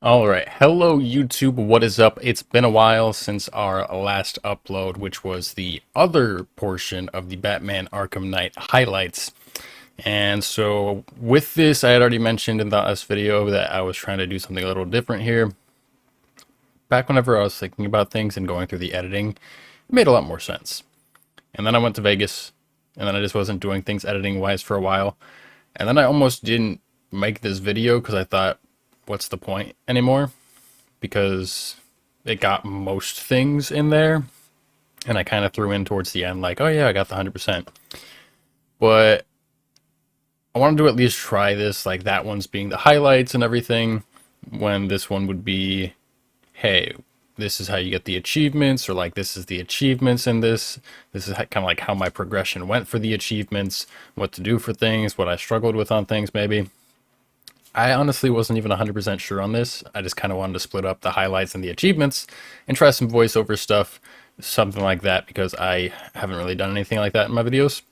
Alright, hello YouTube, what is up? It's been a while since our last upload, which was the other portion of the Batman Arkham Knight highlights. And so with this, I had already mentioned in the last video that I was trying to do something a little different here. Back whenever I was thinking about things and going through the editing, it made a lot more sense. And then I went to Vegas, and then I just wasn't doing things editing-wise for a while. And then I almost didn't make this video because I thought, what's the point anymore? Because it got most things in there, and I kind of threw in towards the end like, oh yeah, I got the 100%. But I wanted to at least try this, like that one's being the highlights and everything, when this one would be, hey, this is how you get the achievements, or like this is the achievements in this. This is kind of like how my progression went for the achievements, what to do for things, what I struggled with on things maybe. I honestly wasn't even 100% sure on this. I just kind of wanted to split up the highlights and the achievements and try some voiceover stuff, something like that, because I haven't really done anything like that in my videos.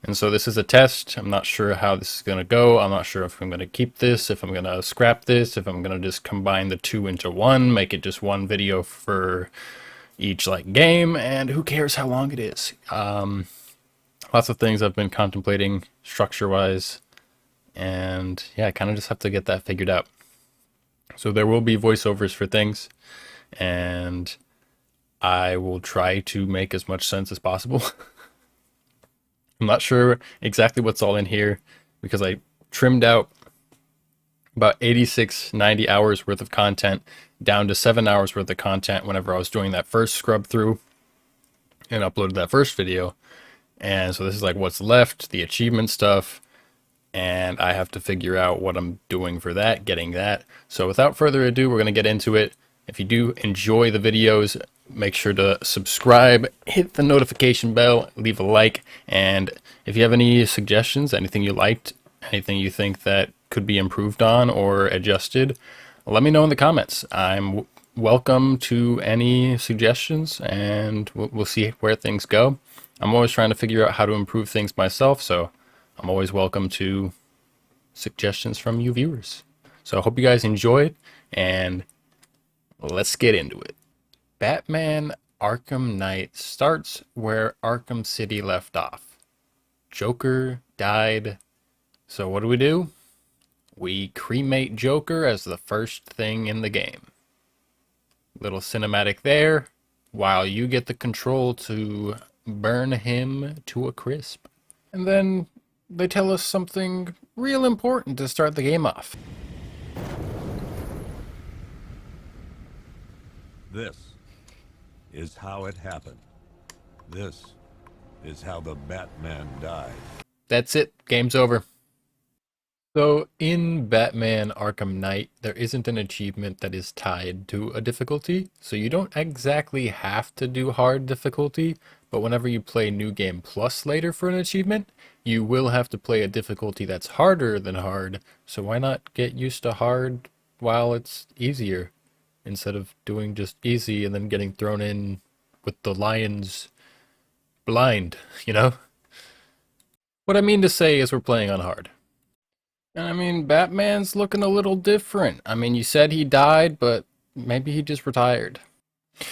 And so this is a test. I'm not sure how this is going to go. I'm not sure if I'm going to keep this, if I'm going to scrap this, if I'm going to just combine the two into one, make it just one video for each like game, and who cares how long it is. Lots of things I've been contemplating structure-wise. And yeah, I kind of just have to get that figured out. So there will be voiceovers for things, and I will try to make as much sense as possible. I'm not sure exactly what's all in here because I trimmed out about 86, 90 hours worth of content down to 7 hours worth of content whenever I was doing that first scrub through and uploaded that first video. And so this is like what's left, the achievement stuff, and I have to figure out what I'm doing for that, getting that. So without further ado, we're going to get into it. If you do enjoy the videos, make sure to subscribe, hit the notification bell, leave a like, and if you have any suggestions, anything you liked, anything you think that could be improved on or adjusted, let me know in the comments. I'm welcome to any suggestions, and we'll see where things go. I'm always trying to figure out how to improve things myself, so I'm always welcome to suggestions from you viewers. So I hope you guys enjoyed, and let's get into it. Batman Arkham Knight starts where Arkham City left off. Joker died. So what do? We cremate Joker as the first thing in the game. Little cinematic there, while you get the control to burn him to a crisp. And then they tell us something real important to start the game off. This is how it happened. This is how the Batman died. That's it. Game's over. So in Batman Arkham Knight, there isn't an achievement that is tied to a difficulty. So you don't exactly have to do hard difficulty, but whenever you play New Game Plus later for an achievement, you will have to play a difficulty that's harder than hard. So why not get used to hard while it's easier, instead of doing just easy and then getting thrown in with the lions blind, you know? What I mean to say is we're playing on hard. And I mean, Batman's looking a little different. I mean, you said he died, but maybe he just retired.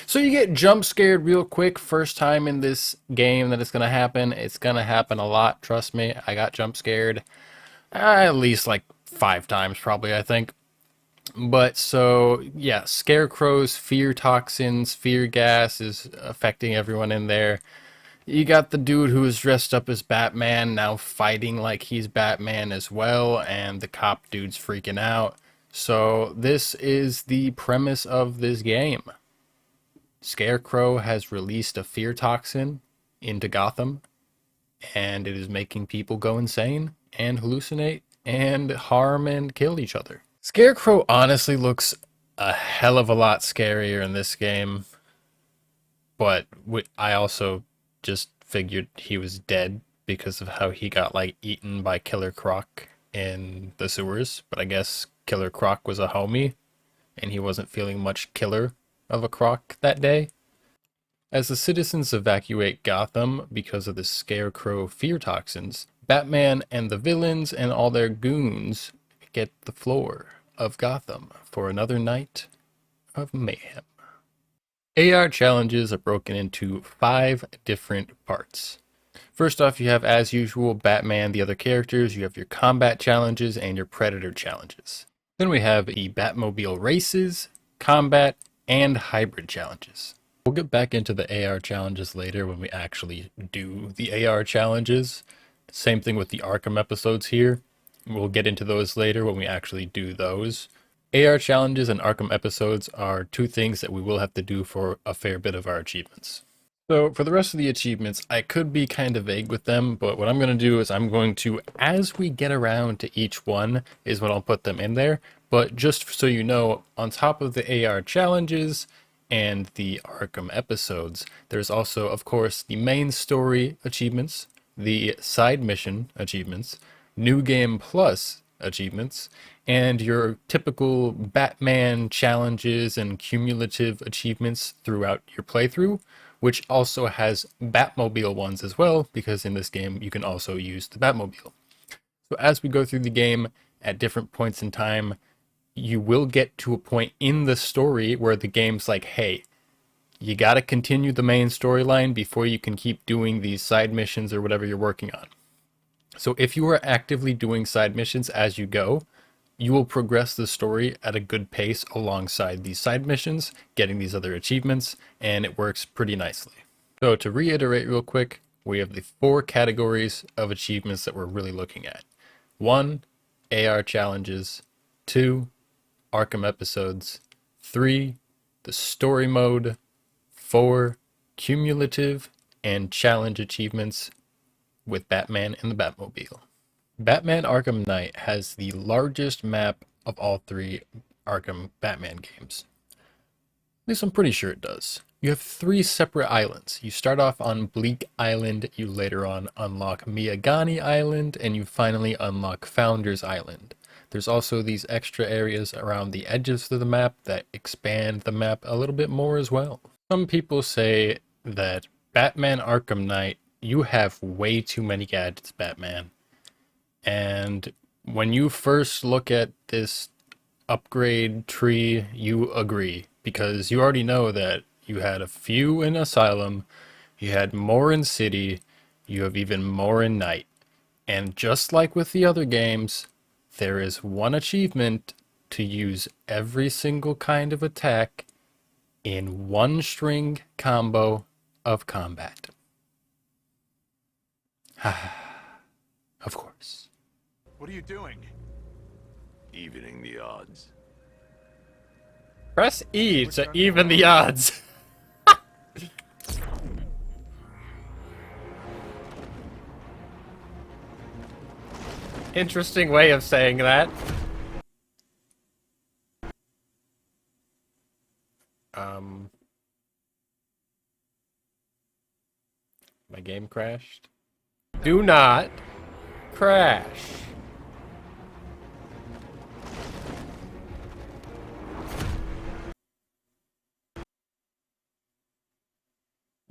So you get jump scared real quick first time in this game that it's going to happen. It's going to happen a lot, trust me. I got jump scared at least like 5 times probably, I think. But so, yeah, scarecrows, fear toxins, fear gas is affecting everyone in there. You got the dude who is dressed up as Batman now fighting like he's Batman as well, and the cop dude's freaking out. So this is the premise of this game. Scarecrow has released a fear toxin into Gotham, and it is making people go insane and hallucinate and harm and kill each other. Scarecrow honestly looks a hell of a lot scarier in this game, but I also just figured he was dead because of how he got like eaten by Killer Croc in the sewers. But I guess Killer Croc was a homie and he wasn't feeling much killer of a Croc that day. As the citizens evacuate Gotham because of the Scarecrow fear toxins, Batman and the villains and all their goons get the floor. of Gotham for another night of mayhem. AR challenges are broken into 5 different parts. First off, you have, as usual, Batman, the other characters. You have your combat challenges and your predator challenges. Then we have the Batmobile races, combat, and hybrid challenges. We'll get back into the AR challenges later when we actually do the AR challenges. Same thing with the Arkham episodes here. We'll get into those later when we actually do those. AR challenges and Arkham episodes are 2 things that we will have to do for a fair bit of our achievements. So for the rest of the achievements, I could be kind of vague with them, but what I'm going to do is I'm going to, as we get around to each one, is when I'll put them in there. But just so you know, on top of the AR challenges and the Arkham episodes, there's also, of course, the main story achievements, the side mission achievements, New Game Plus achievements, and your typical Batman challenges and cumulative achievements throughout your playthrough, which also has Batmobile ones as well, because in this game you can also use the Batmobile. So as we go through the game at different points in time, you will get to a point in the story where the game's like, hey, you got to continue the main storyline before you can keep doing these side missions or whatever you're working on. So if you are actively doing side missions as you go, you will progress the story at a good pace alongside these side missions, getting these other achievements, and it works pretty nicely. So to reiterate real quick, we have the 4 categories of achievements that we're really looking at. 1, AR challenges. 2, Arkham episodes. 3, the story mode. 4, cumulative and challenge achievements with Batman and the Batmobile. Batman Arkham Knight has the largest map of all 3 Arkham Batman games. At least I'm pretty sure it does. You have 3 separate islands. You start off on Bleak Island, you later on unlock Miyagani Island, and you finally unlock Founders Island. There's also these extra areas around the edges of the map that expand the map a little bit more as well. Some people say that Batman Arkham Knight, you have way too many gadgets, Batman. And when you first look at this upgrade tree, you agree, because you already know that you had a few in Asylum, you had more in City, you have even more in Night. And just like with the other games, there is one achievement to use every single kind of attack in one string combo of combat. Of course. What are you doing? Evening the odds. Press E to even the odds. Interesting way of saying that. My game crashed. Do not crash.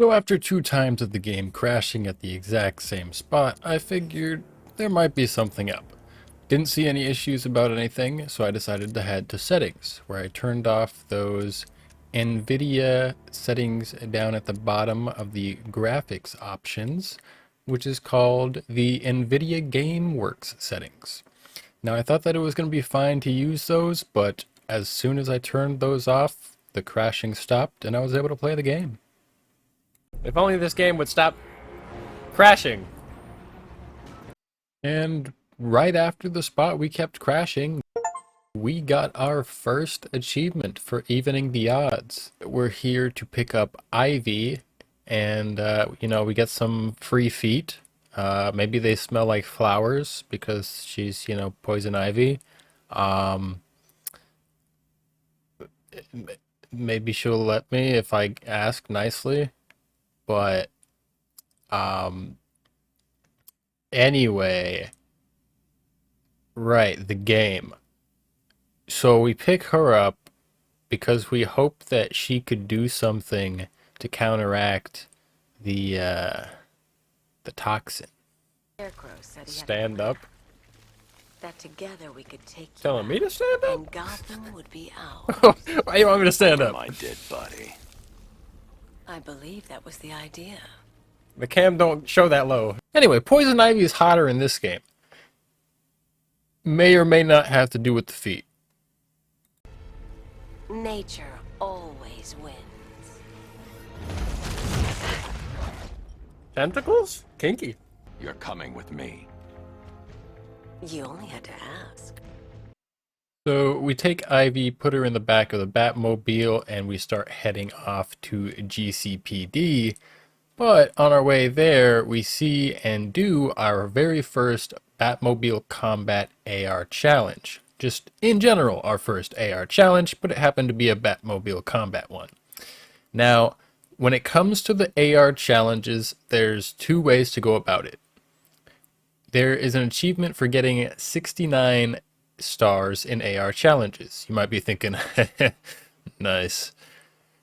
So after 2 times of the game crashing at the exact same spot, I figured there might be something up. Didn't see any issues about anything, so I decided to head to settings, where I turned off those NVIDIA settings down at the bottom of the graphics options, which is called the NVIDIA GameWorks settings. Now I thought that it was going to be fine to use those, but as soon as I turned those off, the crashing stopped and I was able to play the game. If only this game would stop crashing. And right after the spot we kept crashing, we got our first achievement for evening the odds. We're here to pick up Ivy, and we get some free feet. Maybe they smell like flowers because she's, poison ivy. Maybe she'll let me if I ask nicely. But anyway, right, the game. So we pick her up because we hope that she could do something to counteract the toxin. Stand up. that together we could take you Telling me to out, stand up? and Gotham would be ours. Why you want me to stand Over up? my dead body. I believe that was the idea. The cam don't show that low. Anyway, Poison Ivy is hotter in this game. May or may not have to do with the feet. Nature always wins. Tentacles? Kinky. You're coming with me. You only had to ask. So we take Ivy, put her in the back of the Batmobile, and we start heading off to GCPD. But on our way there, we see and do our very first Batmobile Combat AR challenge. Just in general, our first AR challenge, but it happened to be a Batmobile Combat one. Now, when it comes to the AR challenges, there's two ways to go about it. There is an achievement for getting 69 stars in AR challenges. You might be thinking, nice.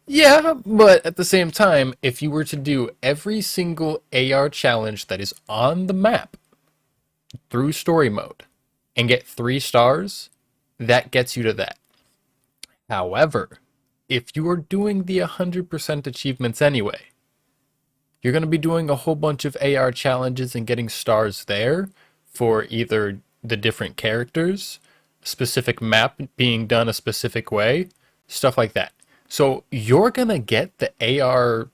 Yeah, but at the same time, if you were to do every single AR challenge that is on the map through story mode and get 3 stars, that gets you to that. However, if you are doing the 100% achievements anyway, you're going to be doing a whole bunch of AR challenges and getting stars there for either the different characters, specific map being done a specific way, stuff like that. So you're going to get the AR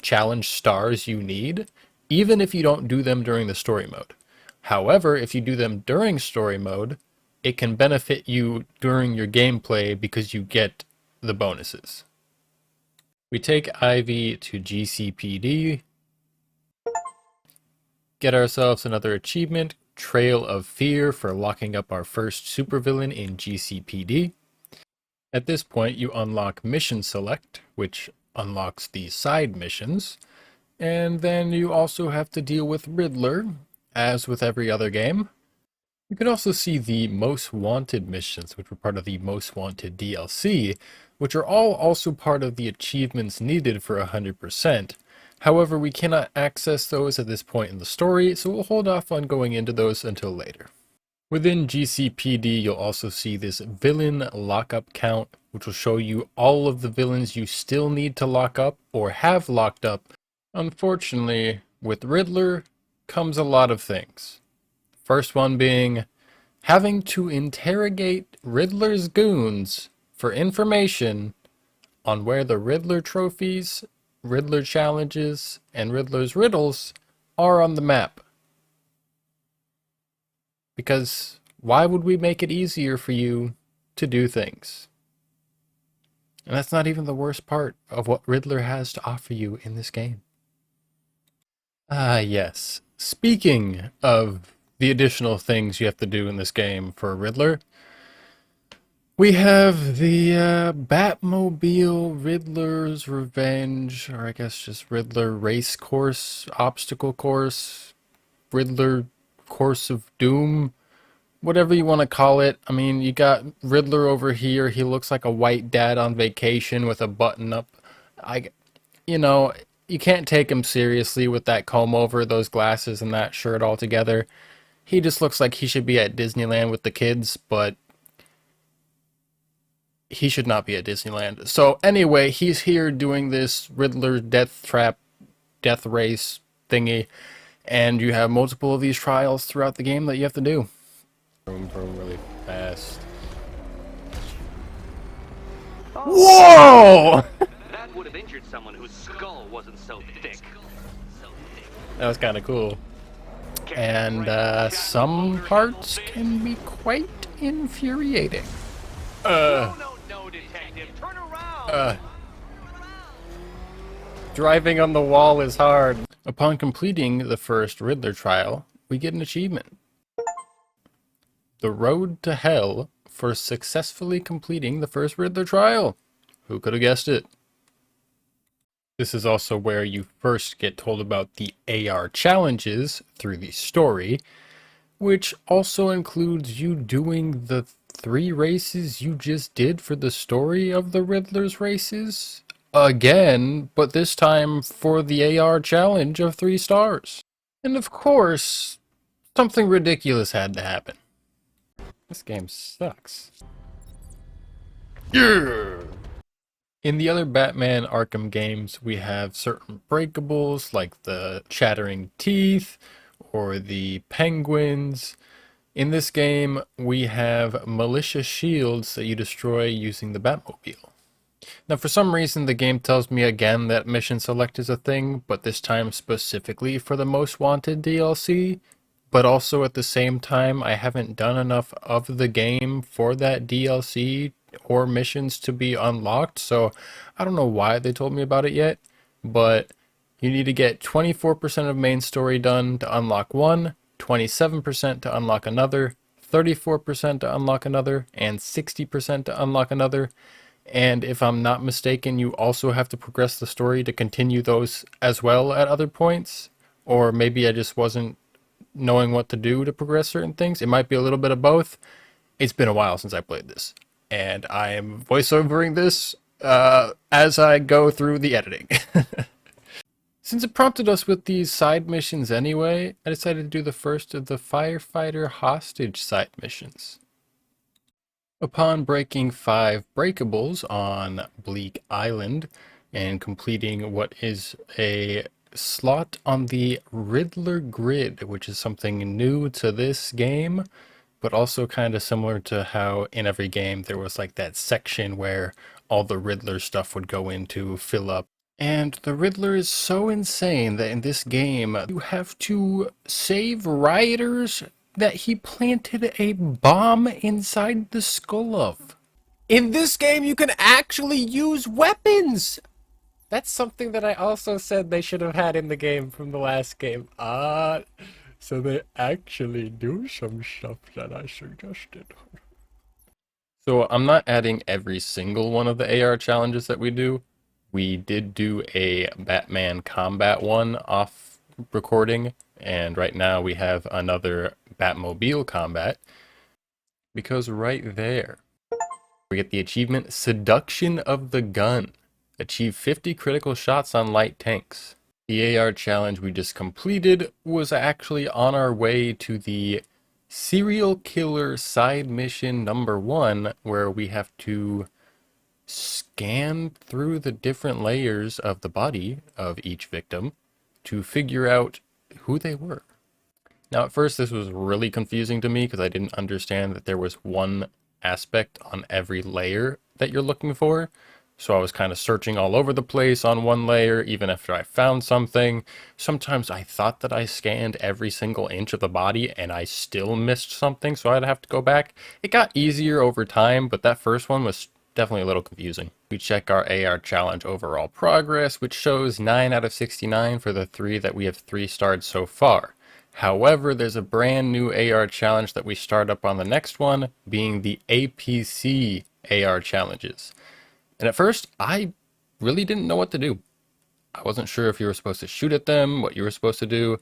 challenge stars you need, even if you don't do them during the story mode. However, if you do them during story mode, it can benefit you during your gameplay because you get the bonuses. We take Ivy to GCPD, get ourselves another achievement, Trail of Fear, for locking up our first supervillain in GCPD. At this point, you unlock Mission Select, which unlocks the side missions, and then you also have to deal with Riddler, as with every other game. You can also see the Most Wanted missions, which were part of the Most Wanted DLC, which are all also part of the achievements needed for 100%. However, we cannot access those at this point in the story, so we'll hold off on going into those until later. Within GCPD, you'll also see this villain lockup count, which will show you all of the villains you still need to lock up or have locked up. Unfortunately, with Riddler comes a lot of things. First one being having to interrogate Riddler's goons for information on where the Riddler trophies, Riddler challenges, and Riddler's riddles are on the map. Because why would we make it easier for you to do things? And that's not even the worst part of what Riddler has to offer you in this game. Ah, yes. Speaking of the additional things you have to do in this game for Riddler, we have the Batmobile Riddler's Revenge, or I guess just Riddler Race Course, Obstacle Course, Riddler Course of Doom, whatever you want to call it. I mean, you got Riddler over here. He looks like a white dad on vacation with a button up. You know, you can't take him seriously with that comb over, those glasses, and that shirt all together. He just looks like he should be at Disneyland with the kids, but he should not be at Disneyland. So anyway, he's here doing this Riddler death trap, death race thingy, and you have multiple of these trials throughout the game that you have to do. Vroom, vroom, really fast. Whoa! That would have injured someone whose skull wasn't so thick. That was kind of cool. And some parts can be quite infuriating. No, detective, turn around. Driving on the wall is hard. Upon completing the first Riddler trial, we get an achievement. The Road to Hell for successfully completing the first Riddler trial. Who could have guessed it? This is also where you first get told about the AR challenges through the story, which also includes you doing the 3 races you just did for the story of the Riddler's races again, but this time for the AR challenge of 3 stars. And of course, something ridiculous had to happen. This game sucks. Yeah! In the other Batman Arkham games, we have certain breakables like the chattering teeth or the penguins. In this game, we have malicious shields that you destroy using the Batmobile. Now, for some reason, the game tells me again that mission select is a thing, but this time specifically for the Most Wanted DLC. But also at the same time, I haven't done enough of the game for that DLC or missions to be unlocked, so I don't know why they told me about it yet, but you need to get 24% of main story done to unlock one, 27% to unlock another, 34% to unlock another, and 60% to unlock another. And if I'm not mistaken, you also have to progress the story to continue those as well at other points. Or maybe I just wasn't knowing what to do to progress certain things. It might be a little bit of both. It's been a while since I played this, and I am voiceovering this as I go through the editing. Since it prompted us with these side missions anyway, I decided to do the first of the firefighter hostage side missions. Upon breaking 5 breakables on Bleak Island and completing what is a slot on the Riddler grid, which is something new to this game, but also kind of similar to how in every game there was like that section where all the Riddler stuff would go in to fill up. And the Riddler is so insane that in this game you have to save rioters that he planted a bomb inside the skull of. In this game you can actually use weapons! That's something that I also said they should have had in the game from the last game. So they actually do some stuff that I suggested. So I'm not adding every single one of the AR challenges that we do. We did do a Batman combat one off recording, and right now we have another Batmobile combat, because right there we get the achievement Seduction of the Gun. Achieve 50 critical shots on light tanks. The AR challenge we just completed was actually on our way to the serial killer side mission number 1, where we have to scan through the different layers of the body of each victim to figure out who they were. Now, at first, this was really confusing to me because I didn't understand that there was one aspect on every layer that you're looking for. So I was kind of searching all over the place on one layer, even after I found something. Sometimes I thought that I scanned every single inch of the body and I still missed something, so I'd have to go back. It got easier over time, but that first one was definitely a little confusing. We check our AR challenge overall progress, which shows 9 out of 69 for the 3 that we have 3-starred so far. However, there's a brand new AR challenge that we start up on the next one, being the APC AR challenges. And at first, I really didn't know what to do. I wasn't sure if you were supposed to shoot at them, what you were supposed to do,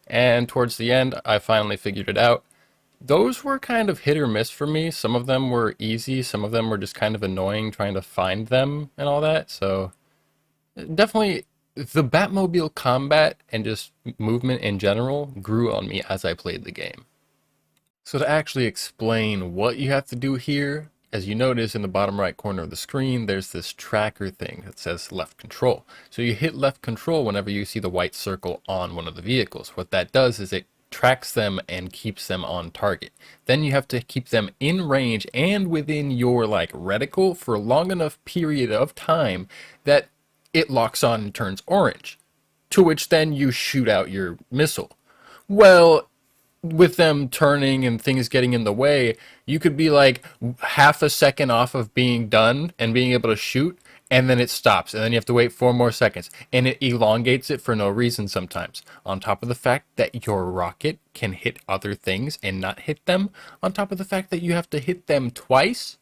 and towards the end, I finally figured it out. Those were kind of hit or miss for me. Some of them were easy, some of them were just kind of annoying trying to find them and all that, so definitely the Batmobile combat and just movement in general grew on me as I played the game. So to actually explain what you have to do here, as you notice in the bottom right corner of the screen, there's this tracker thing that says left control. So you hit left control whenever you see the white circle on one of the vehicles. What that does is it tracks them and keeps them on target. Then you have to keep them in range and within your like reticle for a long enough period of time that it locks on and turns orange, to which then you shoot out your missile. Well, with them turning and things getting in the way, you could be like half a second off of being done and being able to shoot, and then it stops, and then you have to wait 4 more seconds, and it elongates it for no reason sometimes. On top of the fact that your rocket can hit other things and not hit them, on top of the fact that you have to hit them twice.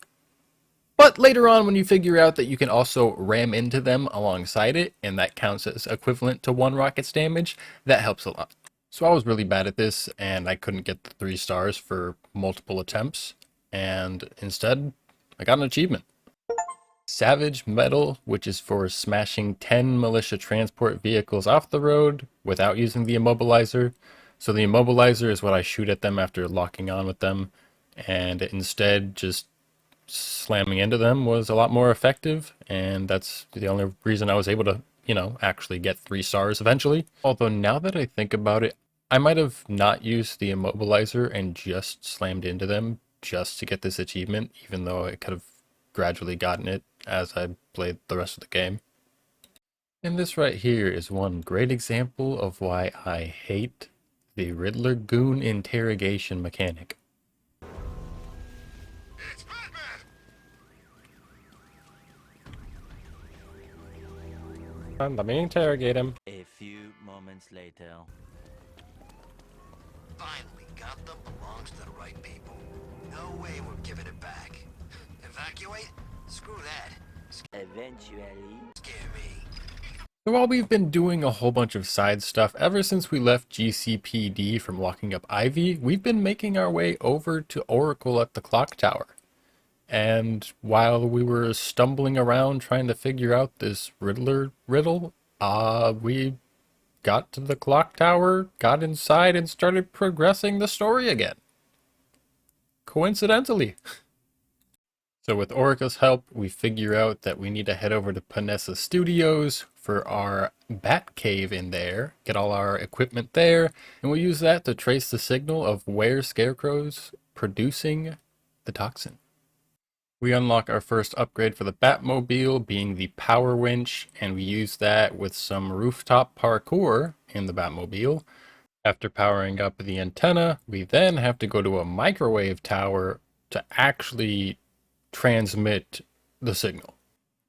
But later on, when you figure out that you can also ram into them alongside it, and that counts as equivalent to 1 rocket's damage, that helps a lot. So I was really bad at this, and I couldn't get the 3 stars for multiple attempts, and instead, I got an achievement. Savage Metal, which is for smashing 10 militia transport vehicles off the road without using the immobilizer. So the immobilizer is what I shoot at them after locking on with them. and instead just slamming into them was a lot more effective, and that's the only reason I was able to, actually get 3 stars eventually. Although now that I think about it, I might have not used the immobilizer and just slammed into them just to get this achievement, even though I could have gradually gotten it as I played the rest of the game. And this right here is one great example of why I hate the Riddler goon interrogation mechanic. It's Batman! Let me interrogate him. A few moments later. Finally got them, belongs to the right people. No way we're giving it back. Evacuate? Screw that. Eventually. Scare me. So while we've been doing a whole bunch of side stuff ever since we left GCPD from locking up Ivy, we've been making our way over to Oracle at the clock tower. And while we were stumbling around trying to figure out this Riddler riddle, we got to the clock tower, got inside, and started progressing the story again. Coincidentally. So with Orica's help, we figure out that we need to head over to Panessa Studios for our bat cave in there, get all our equipment there, and we'll use that to trace the signal of where Scarecrow's producing the toxin. We unlock our first upgrade for the Batmobile, being the power winch, and we use that with some rooftop parkour in the Batmobile. After powering up the antenna, we then have to go to a microwave tower to actually transmit the signal.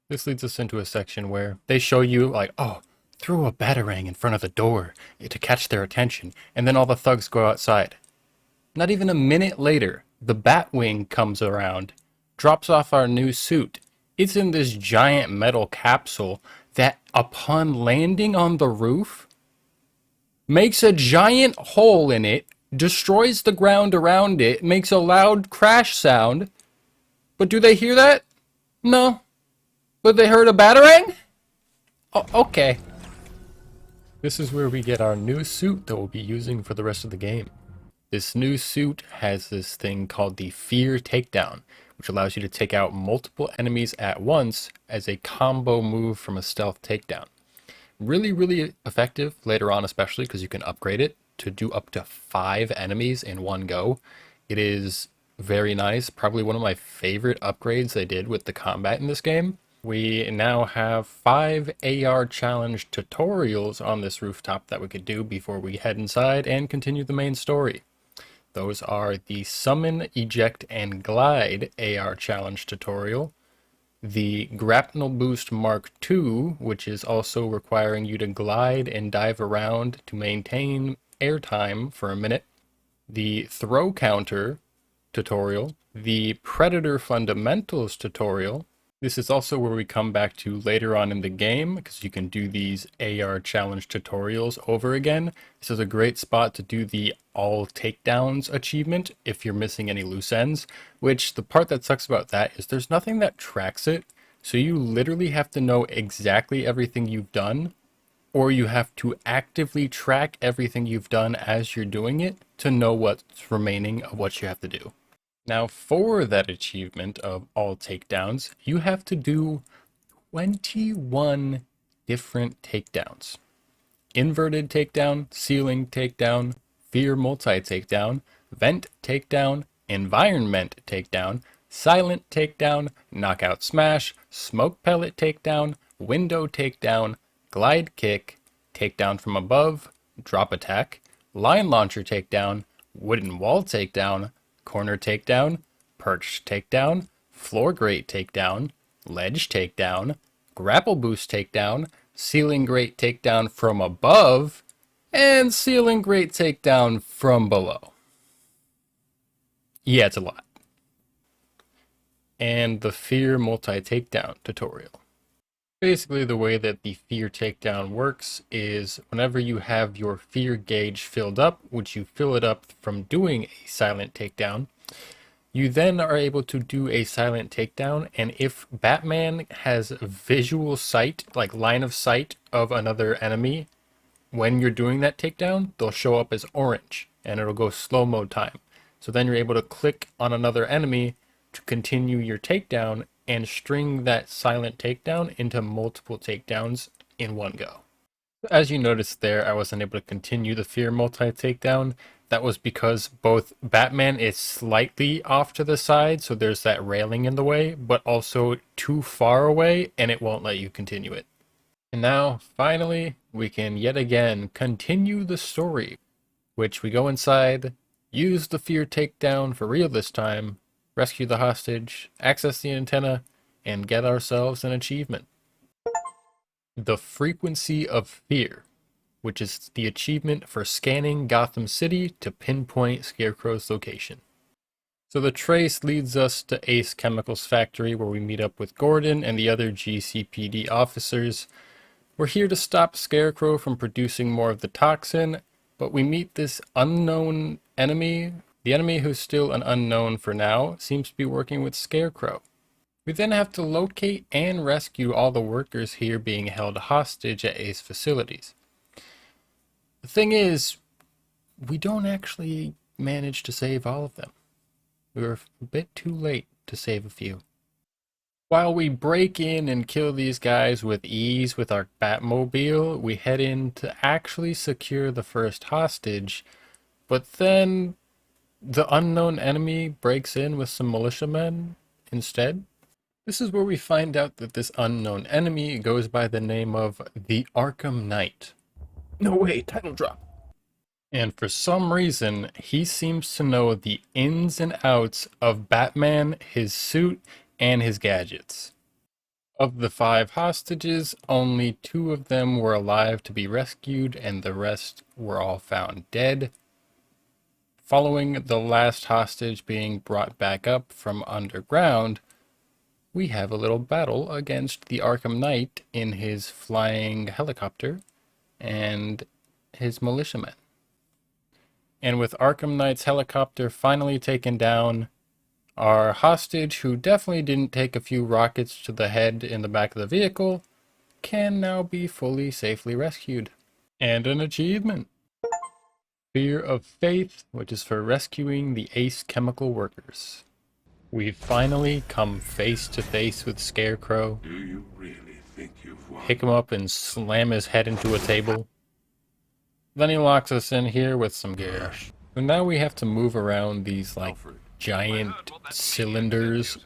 This leads us into a section where they show you like, oh, throw a batarang in front of the door to catch their attention, and then all the thugs go outside. Not even a minute later, the Batwing comes around, drops off our new suit. It's in this giant metal capsule that, upon landing on the roof, makes a giant hole in it, destroys the ground around it, makes a loud crash sound. But do they hear that? No. But they heard a batarang? Oh, okay. This is where we get our new suit that we'll be using for the rest of the game. This new suit has this thing called the Fear Takedown, which allows you to take out multiple enemies at once as a combo move from a stealth takedown. Really, really effective later on, especially because you can upgrade it to do up to 5 enemies in one go. It is very nice, probably one of my favorite upgrades they did with the combat in this game. We now have 5 AR challenge tutorials on this rooftop that we could do before we head inside and continue the main story. Those are the Summon, Eject, and Glide AR challenge tutorial, the Grapnel Boost Mark II, which is also requiring you to glide and dive around to maintain airtime for a minute, the Throw Counter tutorial, the Predator Fundamentals tutorial. This is also where we come back to later on in the game, because you can do these AR challenge tutorials over again. This is a great spot to do the all takedowns achievement if you're missing any loose ends, which the part that sucks about that is there's nothing that tracks it. So you literally have to know exactly everything you've done, or you have to actively track everything you've done as you're doing it to know what's remaining of what you have to do. Now, for that achievement of all takedowns, you have to do 21 different takedowns. Inverted takedown, ceiling takedown, fear multi-takedown, vent takedown, environment takedown, silent takedown, knockout smash, smoke pellet takedown, window takedown, glide kick, takedown from above, drop attack, line launcher takedown, wooden wall takedown, corner takedown, perch takedown, floor grate takedown, ledge takedown, grapple boost takedown, ceiling grate takedown from above, and ceiling grate takedown from below. Yeah, it's a lot. And the fear multi-takedown tutorial. Basically, the way that the fear takedown works is whenever you have your fear gauge filled up, which you fill it up from doing a silent takedown, you then are able to do a silent takedown, and if Batman has visual sight, like line of sight of another enemy, when you're doing that takedown, they'll show up as orange, and it'll go slow-mo time. So then you're able to click on another enemy to continue your takedown and string that silent takedown into multiple takedowns in one go. As you noticed there, I wasn't able to continue the fear multi-takedown. That was because both Batman is slightly off to the side, so there's that railing in the way, but also too far away, and it won't let you continue it. And now, finally, we can yet again continue the story, which we go inside, use the fear takedown for real this time, rescue the hostage, access the antenna, and get ourselves an achievement. The Frequency of Fear, which is the achievement for scanning Gotham City to pinpoint Scarecrow's location. So the trace leads us to Ace Chemicals factory where we meet up with Gordon and the other GCPD officers. We're here to stop Scarecrow from producing more of the toxin, but we meet this unknown enemy. The enemy, who's still an unknown for now, seems to be working with Scarecrow. We then have to locate and rescue all the workers here being held hostage at Ace facilities. The thing is, we don't actually manage to save all of them. We were a bit too late to save a few. While we break in and kill these guys with ease with our Batmobile, we head in to actually secure the first hostage, but then the unknown enemy breaks in with some militiamen instead. This is where we find out that this unknown enemy goes by the name of the Arkham Knight. No way, title drop. And for some reason, he seems to know the ins and outs of Batman, his suit, and his gadgets. Of the 5 hostages, only 2 of them were alive to be rescued, and the rest were all found dead. Following the last hostage being brought back up from underground, we have a little battle against the Arkham Knight in his flying helicopter and his militiamen. And with Arkham Knight's helicopter finally taken down, our hostage, who definitely didn't take a few rockets to the head in the back of the vehicle, can now be fully safely rescued. And an achievement. Fear of Faith, which is for rescuing the Ace Chemical workers. We've finally come face to face with Scarecrow. Do you really think you've won? Pick him up and slam his head into a table. Then he locks us in here with some gas. So now we have to move around these like giant cylinders,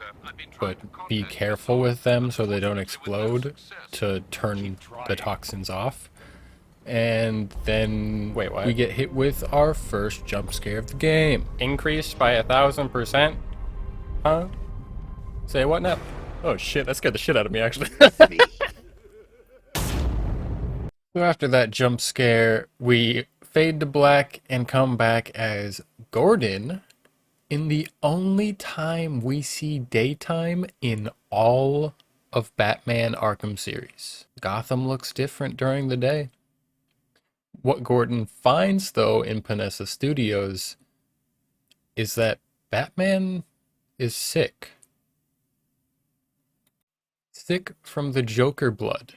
but be careful with them so they don't explode to turn the toxins off. And then, wait, what? We get hit with our first jump scare of the game. Increased by 1,000%? Huh? Say what now? Oh shit, that scared the shit out of me actually. So after that jump scare, we fade to black and come back as Gordon in the only time we see daytime in all of Batman Arkham series. Gotham looks different during the day. What Gordon finds, though, in Panessa Studios is that Batman is sick. Sick from the Joker blood,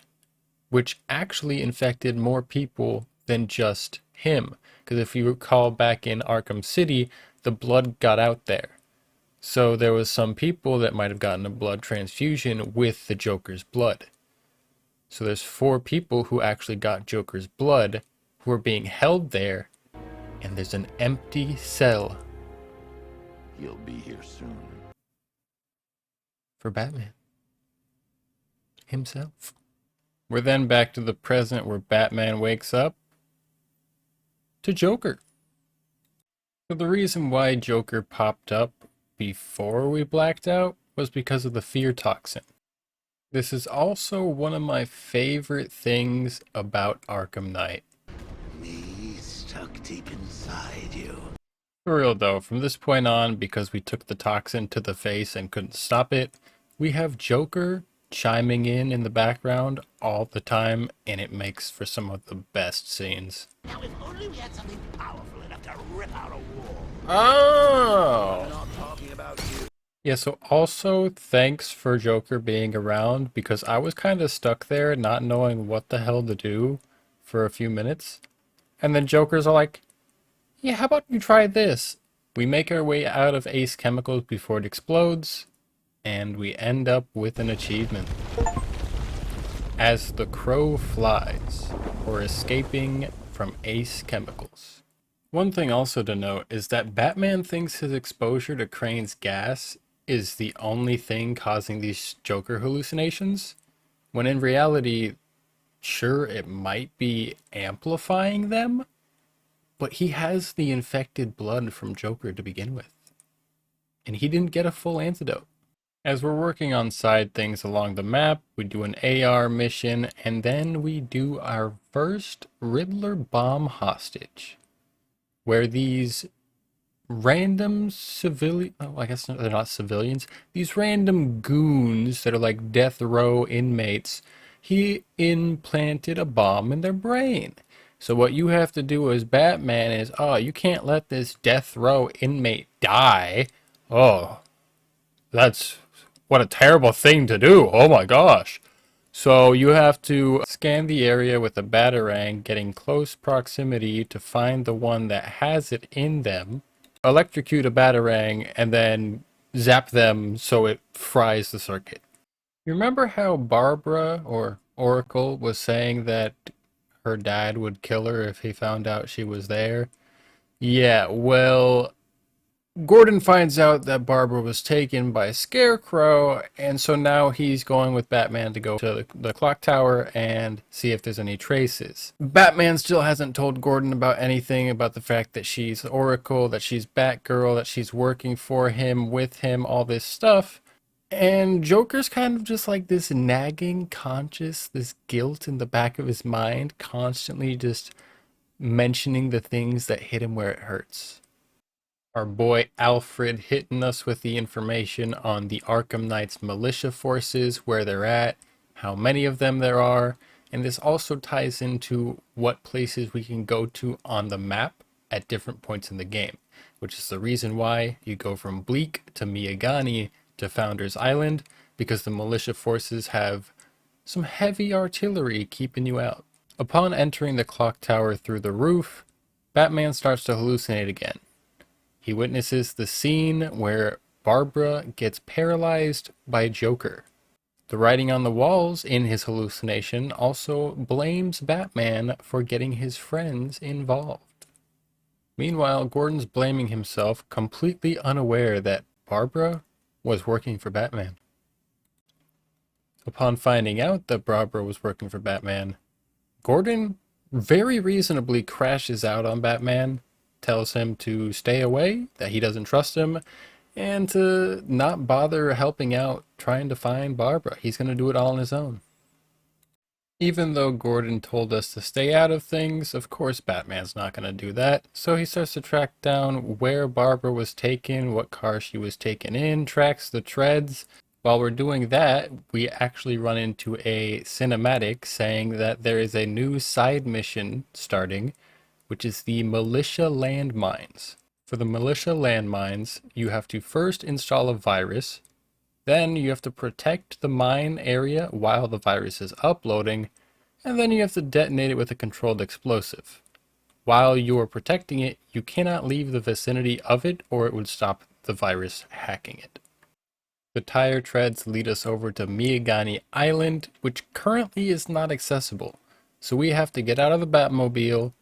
which actually infected more people than just him. Because if you recall back in Arkham City, the blood got out there. So there was some people that might have gotten a blood transfusion with the Joker's blood. So there's 4 people who actually got Joker's blood who are being held there, and there's an empty cell. He'll be here soon. For Batman himself. We're then back to the present where Batman wakes up to Joker. So the reason why Joker popped up before we blacked out was because of the fear toxin. This is also one of my favorite things about Arkham Knight. Me stuck deep inside you. For real though, from this point on, because we took the toxin to the face and couldn't stop it, we have Joker chiming in the background all the time, and it makes for some of the best scenes. Now, if only we had something powerful enough to rip out a wall. Oh! I'm not talking about you. Yeah, so also thanks for Joker being around, because I was kind of stuck there not knowing what the hell to do for a few minutes. And then Joker's all like, yeah, how about you try this? We make our way out of Ace Chemicals before it explodes, and we end up with an achievement. As the Crow Flies, or Escaping from Ace Chemicals. One thing also to note is that Batman thinks his exposure to Crane's gas is the only thing causing these Joker hallucinations, when in reality, sure, it might be amplifying them, but he has the infected blood from Joker to begin with, and he didn't get a full antidote. As we're working on side things along the map, we do an AR mission, and then we do our first Riddler bomb hostage, where these random civilian, oh, I guess they're not civilians, these random goons that are like death row inmates, he implanted a bomb in their brain. So what you have to do as Batman is, oh, you can't let this death row inmate die. Oh, that's what a terrible thing to do. Oh my gosh. So you have to scan the area with a batarang, getting close proximity to find the one that has it in them, electrocute a batarang, and then zap them so it fries the circuit. You remember how Barbara, or Oracle, was saying that her dad would kill her if he found out she was there? Yeah, well, Gordon finds out that Barbara was taken by Scarecrow, and so now he's going with Batman to go to the clock tower and see if there's any traces. Batman still hasn't told Gordon about anything about the fact that she's Oracle, that she's Batgirl, that she's working for him, with him, all this stuff. And Joker's kind of just like this nagging conscience, this guilt in the back of his mind, constantly just mentioning the things that hit him where it hurts. Our boy Alfred hitting us with the information on the Arkham Knight's militia forces, where they're at, how many of them there are, and this also ties into what places we can go to on the map at different points in the game, which is the reason why you go from Bleak to Miyagani to Founders Island, because the militia forces have some heavy artillery keeping you out. Upon entering the clock tower through the roof, Batman starts to hallucinate again. He witnesses the scene where Barbara gets paralyzed by Joker. The writing on the walls in his hallucination also blames Batman for getting his friends involved. Meanwhile, Gordon's blaming himself, completely unaware that Barbara was working for Batman. Upon finding out that Barbara was working for Batman, Gordon very reasonably crashes out on Batman, tells him to stay away, that he doesn't trust him, and to not bother helping out trying to find Barbara. He's going to do it all on his own. Even though Gordon told us to stay out of things, of course Batman's not going to do that. So he starts to track down where Barbara was taken, what car she was taken in, tracks the treads. While we're doing that, we actually run into a cinematic saying that there is a new side mission starting, which is the militia landmines. For the militia landmines, you have to first install a virus, then you have to protect the mine area while the virus is uploading, and then you have to detonate it with a controlled explosive. While you are protecting it, you cannot leave the vicinity of it or it would stop the virus hacking it. The tire treads lead us over to Miyagani Island, which currently is not accessible. So we have to get out of the Batmobile,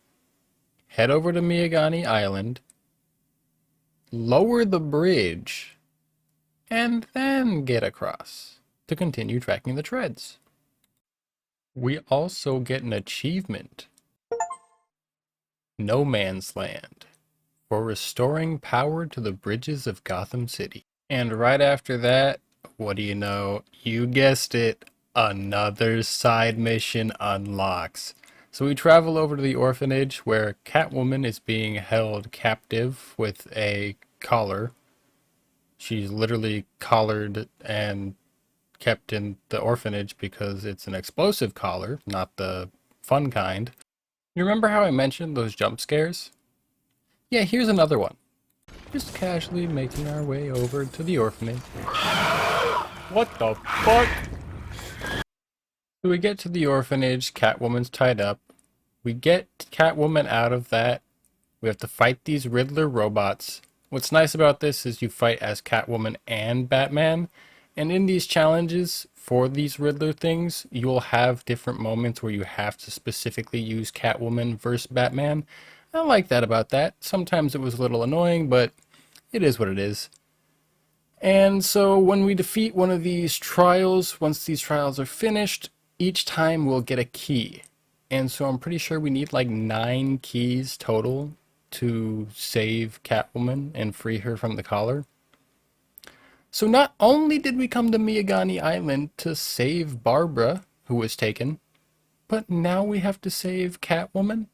head over to Miyagani Island, lower the bridge, and then get across to continue tracking the treads. We also get an achievement, No Man's Land, for restoring power to the bridges of Gotham City. And right after that, what do you know? You guessed it, another side mission unlocks. So we travel over to the orphanage where Catwoman is being held captive with a collar. She's literally collared and kept in the orphanage because it's an explosive collar, not the fun kind. You remember how I mentioned those jump scares? Yeah, here's another one. Just casually making our way over to the orphanage. What the fuck? So we get to the orphanage, Catwoman's tied up. We get Catwoman out of that. We have to fight these Riddler robots. What's nice about this is you fight as Catwoman and Batman, and in these challenges for these Riddler things, you'll have different moments where you have to specifically use Catwoman versus Batman. I like that about that. Sometimes it was a little annoying, but it is what it is. And so when we defeat one of these trials, once these trials are finished, each time we'll get a key. And so I'm pretty sure we need like 9 keys total to save Catwoman and free her from the collar. So not only did we come to Miyagani Island to save Barbara, who was taken, but now we have to save Catwoman?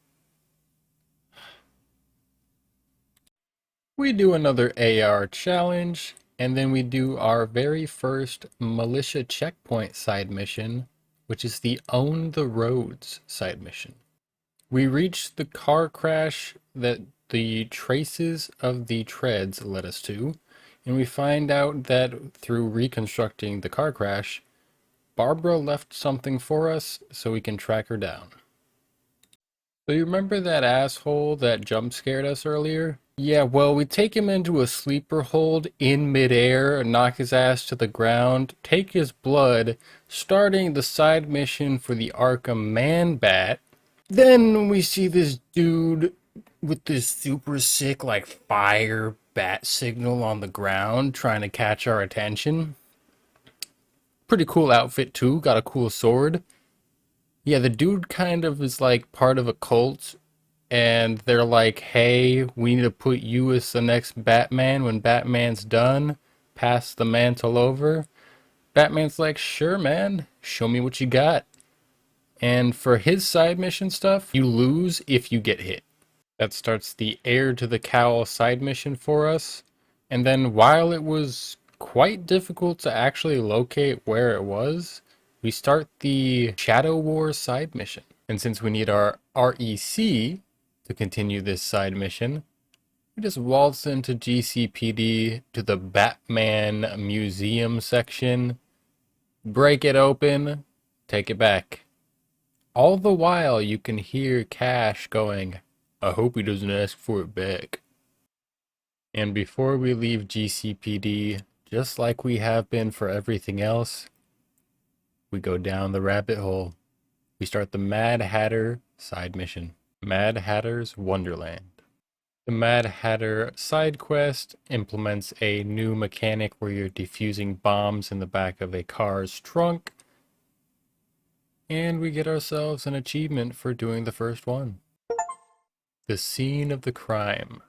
We do another AR challenge, and then we do our very first militia checkpoint side mission, which is the Own the Roads side mission. We reach the car crash that the traces of the treads led us to, and we find out that through reconstructing the car crash, Barbara left something for us so we can track her down. So you remember that asshole that jump scared us earlier? Yeah, well, we take him into a sleeper hold in midair, knock his ass to the ground, take his blood, starting the side mission for the Arkham Man-Bat. Then we see this dude with this super sick, like, fire bat signal on the ground trying to catch our attention. Pretty cool outfit, too. Got a cool sword. Yeah, the dude kind of is, like, part of a cult. And they're like, hey, we need to put you as the next Batman when Batman's done. Pass the mantle over. Batman's like, sure, man. Show me what you got. And for his side mission stuff, you lose if you get hit. That starts the Heir to the Cowl side mission for us. And then while it was quite difficult to actually locate where it was, we start the Shadow War side mission. And since we need our REC to continue this side mission, we just waltz into GCPD to the Batman Museum section, break it open, take it back. All the while you can hear Cash going, I hope he doesn't ask for it back. And before we leave GCPD, just like we have been for everything else, we go down the rabbit hole. We start the Mad Hatter side mission. Mad Hatter's Wonderland. The Mad Hatter side quest implements a new mechanic where you're defusing bombs in the back of a car's trunk. And we get ourselves an achievement for doing the first one. The scene of the crime.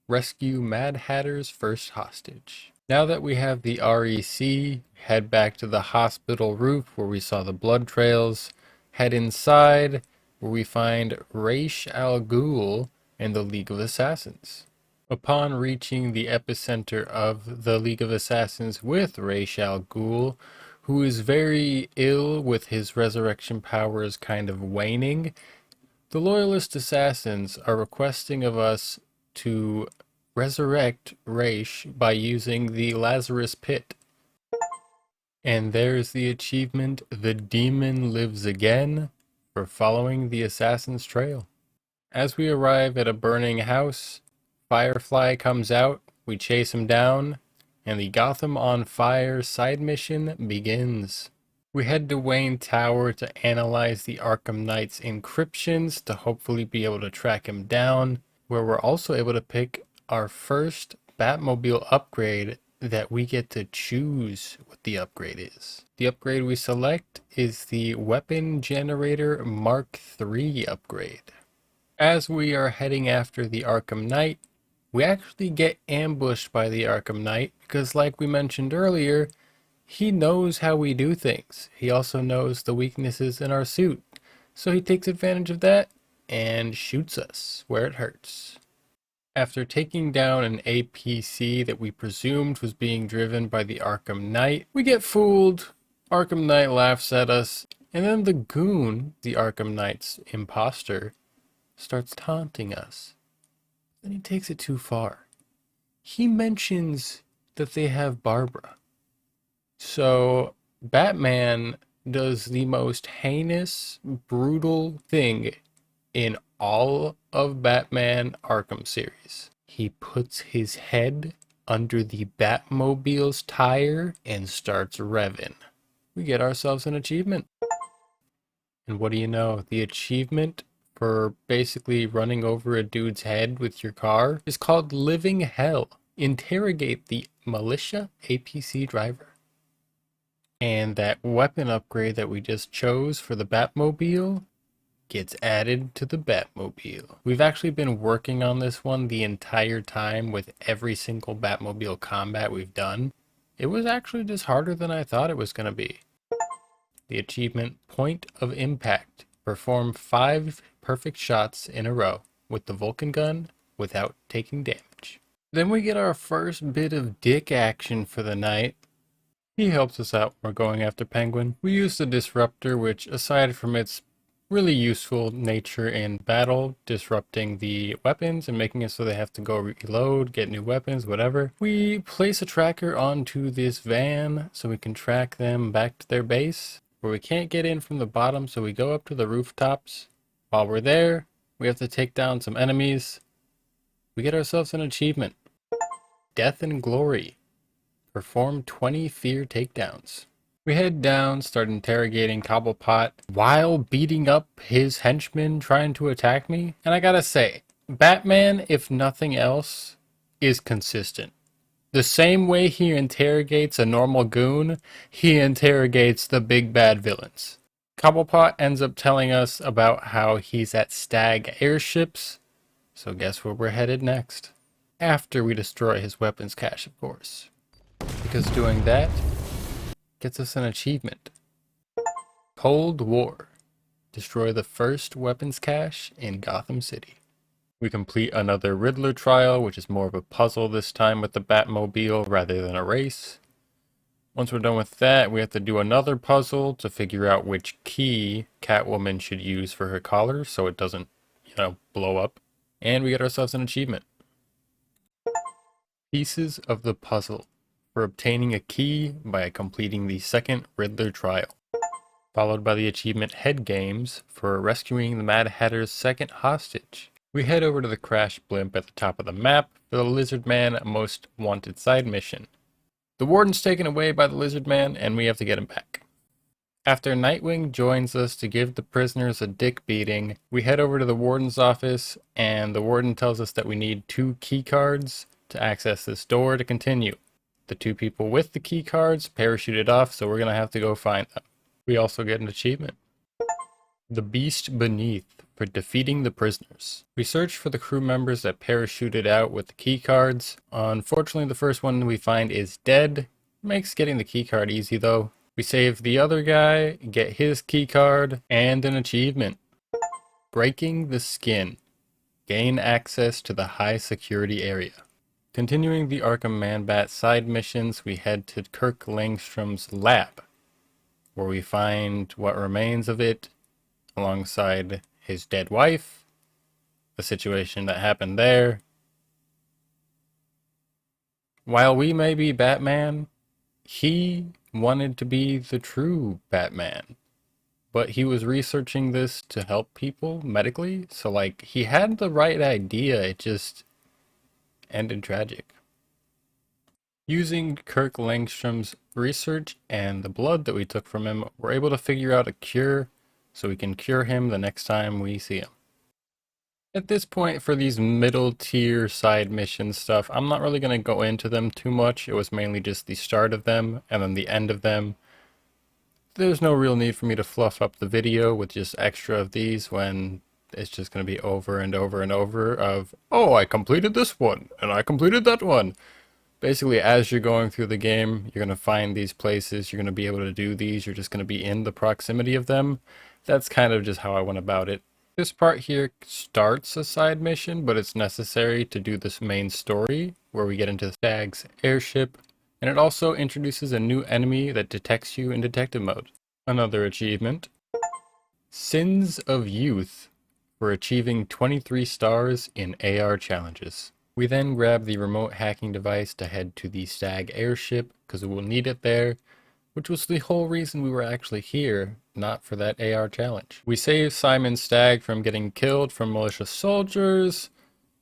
Rescue Mad Hatter's first hostage. Now that we have the REC, head back to the hospital roof where we saw the blood trails, head inside where we find Ra's al Ghul and the League of Assassins. Upon reaching the epicenter of the League of Assassins with Ra's al Ghul, who is very ill with his resurrection powers kind of waning, the Loyalist Assassins are requesting of us to resurrect Ra's by using the Lazarus Pit. And there's the achievement, The Demon Lives Again, for following the Assassin's Trail. As we arrive at a burning house, Firefly comes out, we chase him down, and the Gotham on Fire side mission begins. We head to Wayne Tower to analyze the Arkham Knight's encryptions to hopefully be able to track him down, where we're also able to pick our first Batmobile upgrade that we get to choose what the upgrade is. The upgrade we select is the Weapon Generator Mark III upgrade. As we are heading after the Arkham Knight, we actually get ambushed by the Arkham Knight because, like we mentioned earlier, he knows how we do things. He also knows the weaknesses in our suit. So he takes advantage of that and shoots us where it hurts. After taking down an APC that we presumed was being driven by the Arkham Knight, we get fooled. Arkham Knight laughs at us, and then the goon, the Arkham Knight's imposter, starts taunting us. Then he takes it too far. He mentions that they have Barbara. So Batman does the most heinous, brutal thing in all of Batman Arkham series. He puts his head under the Batmobile's tire and starts revving. We get ourselves an achievement. And what do you know? The achievement for basically running over a dude's head with your car is called Living Hell. Interrogate the militia APC driver. And that weapon upgrade that we just chose for the Batmobile gets added to the Batmobile. We've actually been working on this one the entire time with every single Batmobile combat we've done. It was actually just harder than I thought it was going to be. The achievement Point of Impact. Perform 5 perfect shots in a row with the Vulcan gun without taking damage. Then we get our first bit of dick action for the night. He helps us out when we're going after Penguin. We use the Disruptor, which aside from its really useful nature in battle, disrupting the weapons and making it so they have to go reload, get new weapons, whatever. We place a tracker onto this van so we can track them back to their base, where we can't get in from the bottom, so we go up to the rooftops. While we're there, we have to take down some enemies. We get ourselves an achievement. Death and Glory. Perform 20 fear takedowns. We head down, start interrogating Cobblepot while beating up his henchmen trying to attack me. And I gotta say, Batman, if nothing else, is consistent. The same way he interrogates a normal goon, he interrogates the big bad villains. Cobblepot ends up telling us about how he's at Stag airships, so guess where we're headed next? After we destroy his weapons cache, of course. Because doing that gets us an achievement. Cold War. Destroy the first weapons cache in Gotham City. We complete another Riddler trial, which is more of a puzzle this time with the Batmobile rather than a race. Once we're done with that, we have to do another puzzle to figure out which key Catwoman should use for her collar so it doesn't, blow up. And we get ourselves an achievement. Pieces of the puzzle. For obtaining a key by completing the second Riddler trial, followed by the achievement Head Games for rescuing the Mad Hatter's second hostage. We head over to the crash blimp at the top of the map for the Lizard Man Most Wanted side mission. The warden's taken away by the Lizard Man and we have to get him back. After Nightwing joins us to give the prisoners a dick beating, we head over to the warden's office and the warden tells us that we need 2 key cards to access this door to continue. The 2 people with the key cards parachuted off, so we're going to have to go find them. We also get an achievement. The Beast Beneath for defeating the prisoners. We search for the crew members that parachuted out with the key cards. Unfortunately, the first one we find is dead. Makes getting the key card easy though. We save the other guy, get his key card, and an achievement. Breaking the Skin. Gain access to the high security area. Continuing the Arkham Man-Bat side missions, we head to Kirk Langstrom's lab, where we find what remains of it, alongside his dead wife, the situation that happened there. While we may be Batman, he wanted to be the true Batman, but he was researching this to help people medically, so he had the right idea, it just ended tragic. Using Kirk Langstrom's research and the blood that we took from him, we're able to figure out a cure so we can cure him the next time we see him. At this point, for these middle tier side mission stuff, I'm not really going to go into them too much. It was mainly just the start of them and then the end of them. There's no real need for me to fluff up the video with just extra of these when it's just going to be over and over and over of, oh, I completed this one, and I completed that one. Basically, as you're going through the game, you're going to find these places, you're going to be able to do these, you're just going to be in the proximity of them. That's kind of just how I went about it. This part here starts a side mission, but it's necessary to do this main story, where we get into Stag's airship, and it also introduces a new enemy that detects you in detective mode. Another achievement. Sins of Youth. For achieving 23 stars in AR challenges. We then grab the remote hacking device to head to the Stag airship, because we will need it there, which was the whole reason we were actually here, not for that AR challenge. We save Simon Stagg from getting killed from malicious soldiers,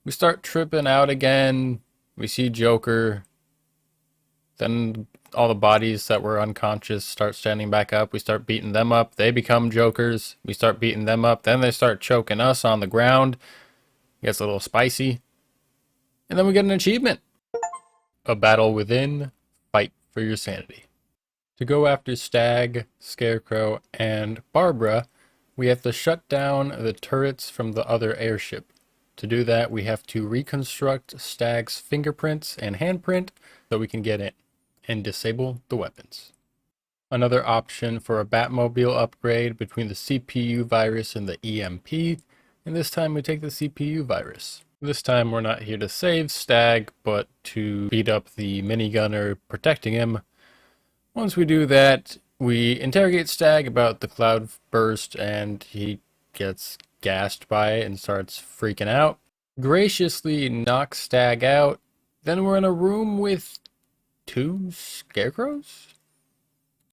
We start tripping out again. We see Joker. Then all the bodies that were unconscious start standing back up. We start beating them up. They become Jokers. We start beating them up. Then they start choking us on the ground. It gets a little spicy. And then we get an achievement. A battle within. Fight for your sanity. To go after Stag, Scarecrow, and Barbara, we have to shut down the turrets from the other airship. To do that, we have to reconstruct Stag's fingerprints and handprint so we can get in and disable the weapons. Another option for a Batmobile upgrade between the CPU virus and the EMP, and this time we take the CPU virus. This time we're not here to save Stag, but to beat up the minigunner protecting him. Once we do that, we interrogate Stag about the cloud burst, and he gets gassed by it and starts freaking out. Graciously knocks Stag out. Then we're in a room with 2 scarecrows?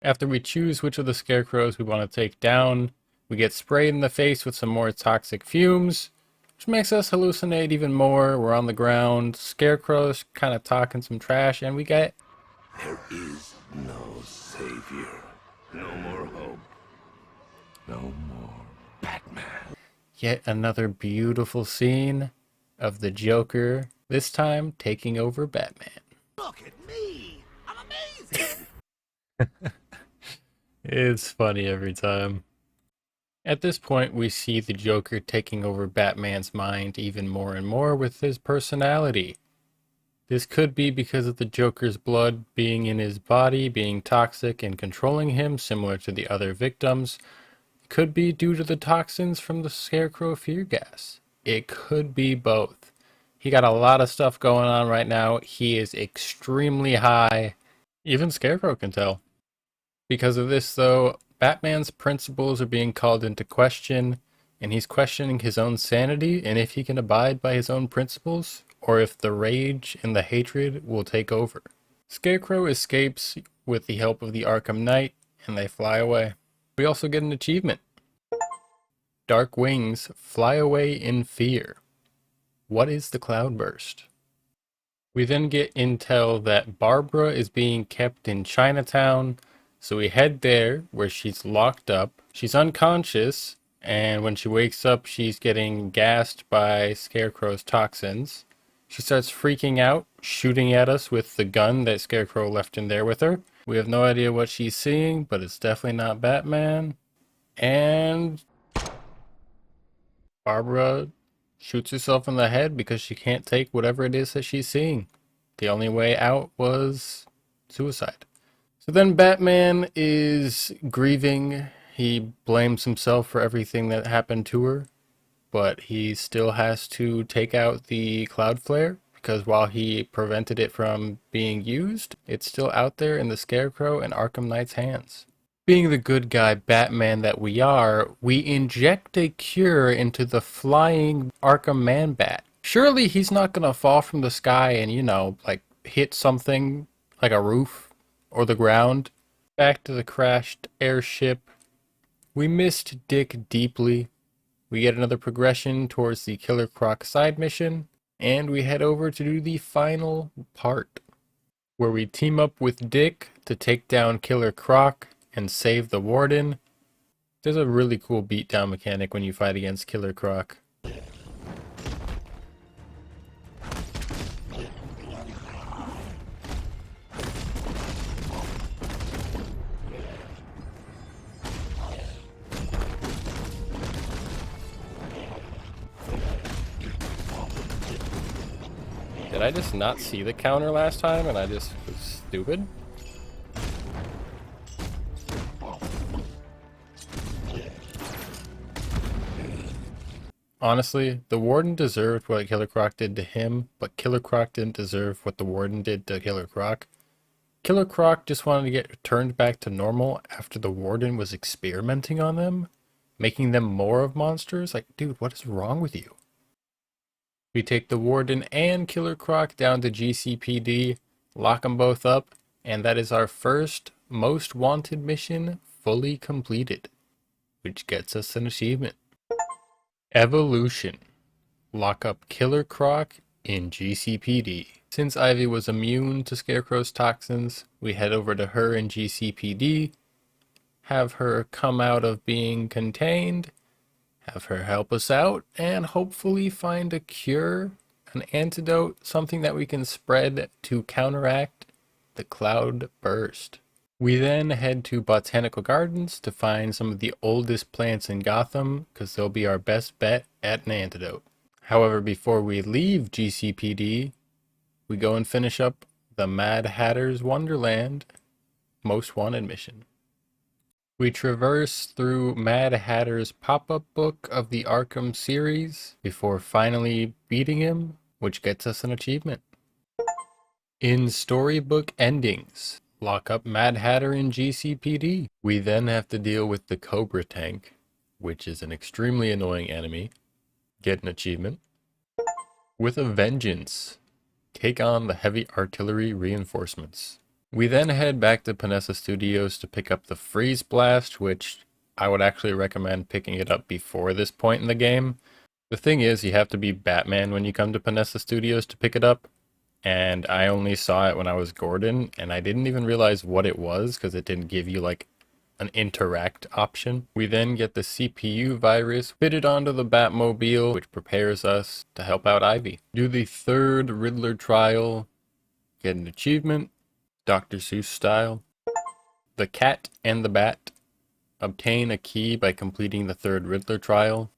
After we choose which of the scarecrows we want to take down, we get sprayed in the face with some more toxic fumes, which makes us hallucinate even more. We're on the ground, scarecrows kind of talking some trash, and we get... There is no savior. No more hope. No more Batman. yet another beautiful scene of the Joker, this time taking over Batman. Look at me! I'm amazing! It's funny every time. At this point, we see the Joker taking over Batman's mind even more and more with his personality. This could be because of the Joker's blood being in his body, being toxic and controlling him, similar to the other victims. It could be due to the toxins from the Scarecrow fear gas. It could be both. He got a lot of stuff going on right now. He is extremely high. Even Scarecrow can tell. Because of this, though, Batman's principles are being called into question, and he's questioning his own sanity and if he can abide by his own principles, or if the rage and the hatred will take over. Scarecrow escapes with the help of the Arkham Knight, and they fly away. We also get an achievement. Dark Wings Fly Away in Fear. What is the cloudburst? We then get intel that Barbara is being kept in Chinatown, so we head there where she's locked up. She's unconscious, and when she wakes up, she's getting gassed by Scarecrow's toxins. She starts freaking out, shooting at us with the gun that Scarecrow left in there with her. We have no idea what she's seeing, but it's definitely not Batman. And Barbara shoots herself in the head because she can't take whatever it is that she's seeing. The only way out was suicide. So then Batman is grieving. He blames himself for everything that happened to her, but he still has to take out the Cloud Flare because while he prevented it from being used, it's still out there in the Scarecrow and Arkham Knight's hands. Being the good guy Batman that we are, we inject a cure into the flying Arkham Man-Bat. Surely he's not gonna fall from the sky and, like hit something like a roof or the ground. Back to the crashed airship. We missed Dick deeply. We get another progression towards the Killer Croc side mission, and we head over to do the final part, where we team up with Dick to take down Killer Croc and save the Warden. There's a really cool beatdown mechanic when you fight against Killer Croc. Did I just not see the counter last time and I just was stupid? Honestly, the Warden deserved what Killer Croc did to him, but Killer Croc didn't deserve what the Warden did to Killer Croc. Killer Croc just wanted to get turned back to normal after the Warden was experimenting on them, making them more of monsters. Like, dude, what is wrong with you? We take the Warden and Killer Croc down to GCPD, lock them both up, and that is our first most wanted mission fully completed, which gets us an achievement. Evolution. Lock up Killer Croc in GCPD. Since Ivy was immune to Scarecrow's toxins, we head over to her in GCPD, have her come out of being contained, have her help us out, and hopefully find a cure, an antidote, something that we can spread to counteract the cloud burst. We then head to Botanical Gardens to find some of the oldest plants in Gotham, because they'll be our best bet at an antidote. However, before we leave GCPD, we go and finish up the Mad Hatter's Wonderland Most Wanted mission. We traverse through Mad Hatter's pop-up book of the Arkham series before finally beating him, which gets us an achievement. In storybook endings, lock up Mad Hatter in GCPD. We then have to deal with the Cobra Tank, which is an extremely annoying enemy. Get an achievement. With a vengeance, take on the heavy artillery reinforcements. We then head back to Panessa Studios to pick up the Freeze Blast, which I would actually recommend picking it up before this point in the game. The thing is, you have to be Batman when you come to Panessa Studios to pick it up, and I only saw it when I was Gordon, and I didn't even realize what it was because it didn't give you like an interact option. We then get the CPU virus fitted onto the Batmobile, which prepares us to help out Ivy. Do the third Riddler trial, get an achievement, Dr. Seuss style. The Cat and the Bat, obtain a key by completing the third Riddler trial.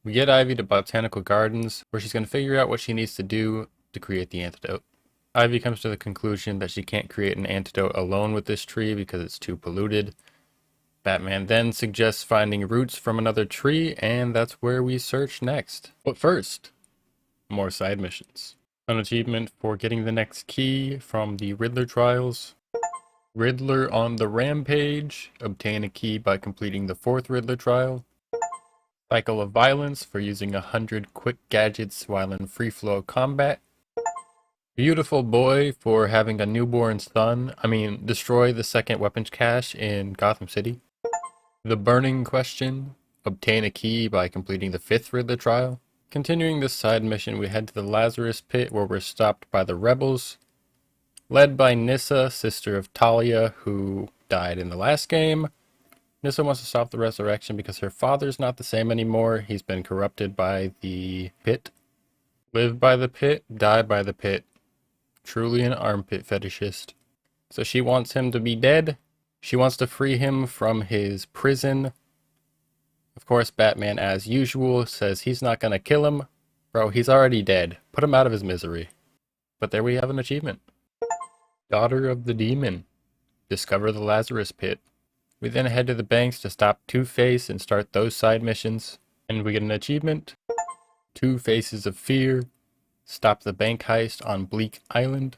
We get Ivy to Botanical Gardens, where she's going to figure out what she needs to do to create the antidote. Ivy comes to the conclusion that she can't create an antidote alone with this tree because it's too polluted. Batman then suggests finding roots from another tree, and that's where we search next. But first, more side missions. An achievement for getting the next key from the Riddler trials. Riddler on the Rampage, obtain a key by completing the fourth Riddler trial. Cycle of Violence for using 100 quick gadgets while in free flow combat. Beautiful Boy for having a newborn son. Destroy the second weapons cache in Gotham City. The Burning Question, obtain a key by completing the fifth Riddler trial. Continuing this side mission, we head to the Lazarus Pit where we're stopped by the rebels, led by Nyssa, sister of Talia, who died in the last game. Nyssa wants to stop the resurrection because her father's not the same anymore. He's been corrupted by the pit. Live by the pit, die by the pit. Truly an armpit fetishist. So she wants him to be dead. She wants to free him from his prison. Of course, Batman, as usual, says he's not gonna kill him. Bro, he's already dead. Put him out of his misery. But there we have an achievement. Daughter of the Demon. Discover the Lazarus Pit. We then head to the banks to stop Two-Face and start those side missions. And we get an achievement. Two Faces of Fear. Stop the bank heist on Bleak Island.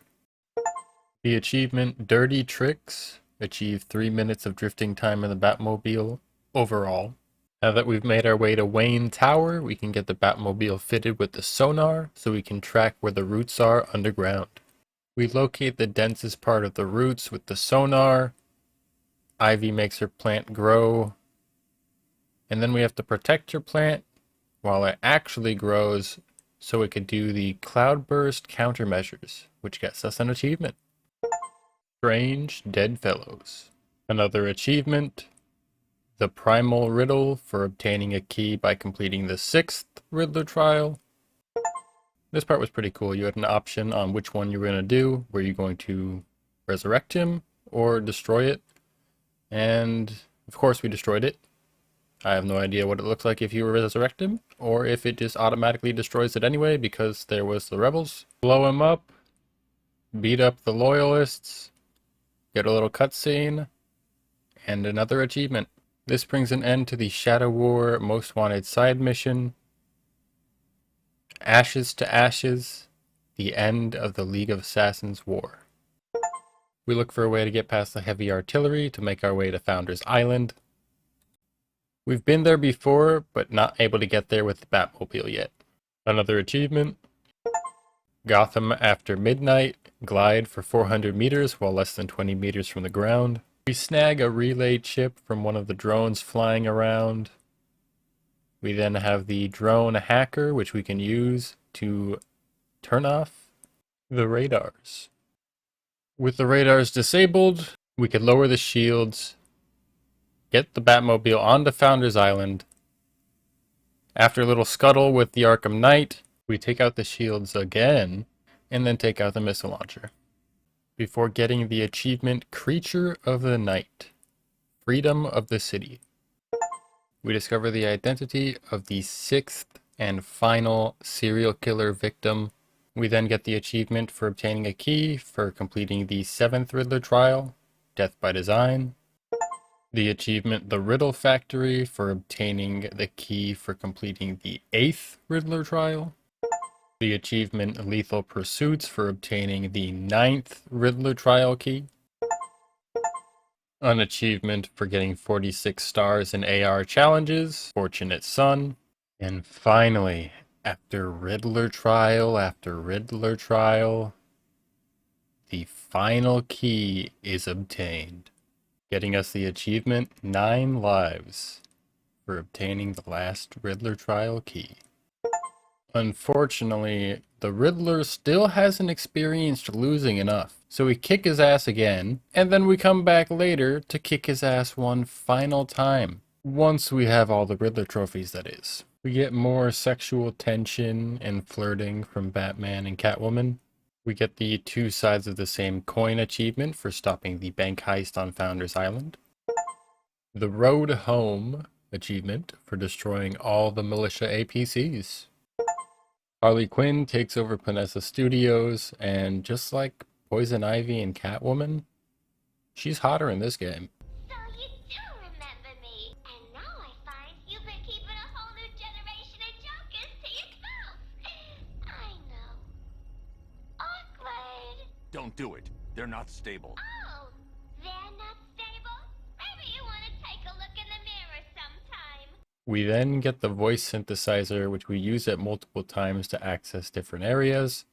The achievement Dirty Tricks. Achieve 3 minutes of drifting time in the Batmobile overall. Now that we've made our way to Wayne Tower, we can get the Batmobile fitted with the sonar so we can track where the roots are underground. We locate the densest part of the roots with the sonar. Ivy makes her plant grow. And then we have to protect her plant while it actually grows so it could do the cloudburst countermeasures, which gets us an achievement. Strange Dead Fellows. Another achievement. The Primal Riddle for obtaining a key by completing the sixth Riddler trial. This part was pretty cool. You had an option on which one you were going to do. Were you going to resurrect him or destroy it? And of course we destroyed it. I have no idea what it looks like if you resurrect him, or if it just automatically destroys it anyway because there was the rebels. Blow him up, beat up the loyalists, get a little cutscene, and another achievement. This brings an end to the Shadow War Most Wanted side mission. Ashes to Ashes, the end of the League of Assassins War. We look for a way to get past the heavy artillery to make our way to Founders Island. We've been there before, but not able to get there with the Batmobile yet. Another achievement. Gotham After Midnight, glide for 400 meters while less than 20 meters from the ground. We snag a relay chip from one of the drones flying around. We then have the drone hacker, which we can use to turn off the radars. With the radars disabled, we could lower the shields, get the Batmobile onto Founders Island. After a little scuttle with the Arkham Knight, we take out the shields again, and then take out the missile launcher. Before getting the achievement Creature of the Night, Freedom of the City. We discover the identity of the 6th and final serial killer victim. We then get the achievement for obtaining a key for completing the 7th Riddler trial, Death by Design. The achievement The Riddle Factory for obtaining the key for completing the 8th Riddler trial. The achievement Lethal Pursuits for obtaining the 9th Riddler trial key. An achievement for getting 46 stars in AR challenges, Fortunate Son. And finally, after Riddler trial after Riddler trial, the final key is obtained, getting us the achievement 9 lives for obtaining the last Riddler trial key. Unfortunately, the Riddler still hasn't experienced losing enough, so we kick his ass again, and then we come back later to kick his ass one final time. Once we have all the Riddler trophies, that is. We get more sexual tension and flirting from Batman and Catwoman. We get the 2 sides of the same coin achievement for stopping the bank heist on Founders Island. The Road Home achievement for destroying all the militia APCs. Harley Quinn takes over Panessa Studios, and just like Poison Ivy and Catwoman, she's hotter in this game. So you do remember me, and now I find you've been keeping a whole new generation of jokers to yourself. I know. Awkward. Don't do it. They're not stable. Oh, they're not stable? Maybe you want to take a look in the mirror sometime. We then get the voice synthesizer, which we use it multiple times to access different areas,